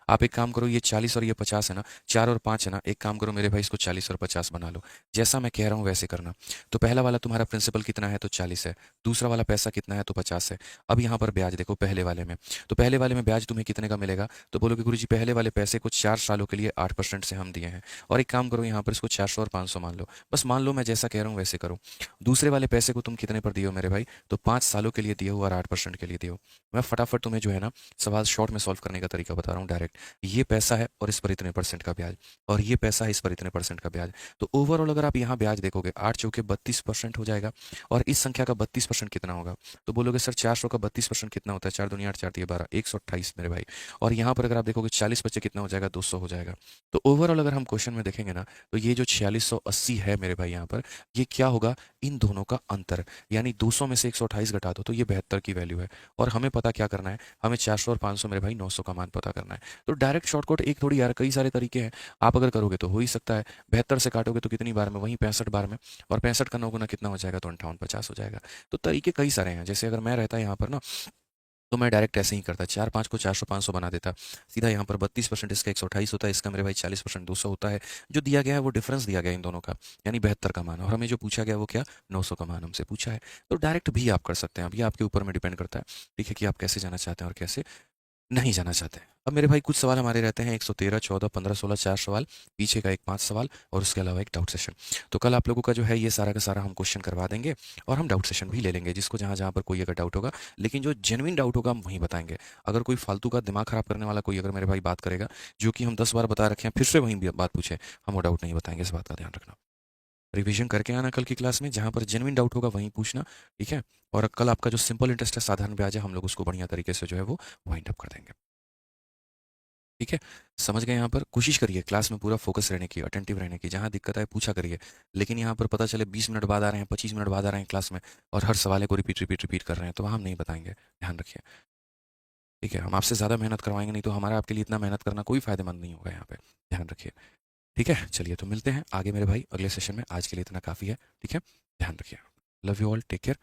आप एक काम करो, ये 40 और ये 50 है ना, 4 और 5 है ना, एक काम करो मेरे भाई इसको 40 और 50 बना लो। जैसा मैं कह रहा हूँ वैसे करना। तो पहला वाला तुम्हारा प्रिंसिपल कितना है? तो 40 है। दूसरा वाला पैसा कितना है? तो 50 है। अब यहाँ पर ब्याज देखो पहले वाले में, तो पहले वाले में ब्याज तुम्हें कितने का मिलेगा? तो बोलोगे गुरुजी पहले वाले पैसे को 4 सालों के लिए 8% से हम दिए हैं। और एक काम करो यहाँ पर इसको 400 और 500 मान लो, बस मान लो, मैं जैसा कह रहा हूँ वैसे करो। दूसरे वाले पैसे को तुम कितने पर दिए हो मेरे भाई? तो 5 सालों के लिए दिए हो और 8% के लिए दिए हो। मैं फटाफट तुम्हें जो है ना सवाल शॉर्ट में सॉल्व करने का तरीका बता रहा हूँ डायरेक्ट। ये पैसा है और इस पर इतने परसेंट का ब्याज, और ये पैसा है इस पर इतने परसेंट का ब्याज। तो ओवरऑल अगर आप यहाँ ब्याज देखोगे 8 चौके 32% हो जाएगा। और इस संख्या का 32% कितना होगा? तो बोलोगे सर 400 का 32% कितना होता है? 4 दूनी 8, 4 दिए 12, 128 मेरे भाई। और यहाँ पर अगर आप देखोगे 40 बच्चे कितना हो जाएगा? 200 हो जाएगा। तो ओवरऑल अगर हम क्वेश्चन में देखेंगे ना, तो ये जो 4680 है मेरे भाई यहाँ पर, ये क्या होगा? इन दोनों का अंतर, यानी 200 में से 128 घटा दो तो ये 72 की वैल्यू है। और हमें पता क्या करना है? हमें 400 और 500 मेरे भाई 900 का मान पता करना है। तो डायरेक्ट शॉर्टकट एक थोड़ी यार, कई सारे तरीके हैं। आप अगर करोगे तो हो ही सकता है। 72 से काटोगे तो कितनी बार में? वहीं 65 बार में। और 65 का 9 गुना कितना हो जाएगा? तो 58 50 हो जाएगा। तो तरीके कई सारे हैं। जैसे अगर मैं रहता यहाँ पर ना, तो मैं डायरेक्ट ऐसे ही करता, 4-5 को 400 500 बना देता। सीधा यहाँ पर 32% इसका 128 होता है, इसका मेरे भाई 40% 200 होता है। जो दिया गया है वो डिफरेंस दिया गया है इन दोनों का, यानी 72 का मान। और हमें जो पूछा गया वो क्या? 900 का मान हमसे पूछा है। तो डायरेक्ट भी आप कर सकते हैं। अब ये आपके ऊपर में डिपेंड करता है, ठीक है, कि आप कैसे जाना चाहते हैं और कैसे नहीं जाना चाहते। अब मेरे भाई कुछ सवाल हमारे रहते हैं 113, 14, 15, 16, 4 सवाल, पीछे का एक 5 सवाल और उसके अलावा एक डाउट सेशन। तो कल आप लोगों का जो है ये सारा का सारा हम क्वेश्चन करवा देंगे और हम डाउट सेशन भी ले लेंगे, जिसको जहाँ जहाँ पर कोई अगर डाउट होगा, लेकिन जो जेन्युइन डाउट होगा हम वहीं बताएंगे। अगर कोई फालतू का दिमाग खराब करने वाला कोई अगर मेरे भाई बात करेगा, जो कि हम 10 बार बता रखे हैं, फिर से वहीं बात पूछे, हम वो डाउट नहीं बताएंगे, इस बात का ध्यान रखना। रिवीजन करके आना कल की क्लास में, जहाँ पर जेन्युइन डाउट होगा वहीं पूछना, ठीक है? और कल आपका जो सिंपल इंटरेस्ट है, साधारण ब्याज है, हम लोग उसको बढ़िया तरीके से जो है वो वाइंड अप कर देंगे। ठीक है, समझ गए यहाँ पर? कोशिश करिए क्लास में पूरा फोकस रहने की, अटेंटिव रहने की, जहाँ दिक्कत आए पूछा करिए। लेकिन यहाँ पर पता चले 20 मिनट बाद आ रहे हैं, 25 मिनट बाद आ रहे हैं क्लास में और हर सवाल को रिपीट कर रहे हैं, तो हम नहीं बताएंगे। ध्यान रखिए, ठीक है? हम आपसे ज़्यादा मेहनत करवाएंगे नहीं तो हमारा आपके लिए इतना मेहनत करना कोई फ़ायदेमंद नहीं होगा यहाँ पे। ध्यान रखिए, ठीक है? चलिए तो मिलते हैं आगे मेरे भाई अगले सेशन में। आज के लिए इतना काफ़ी है, ठीक है? ध्यान रखिए। Love you all, take care.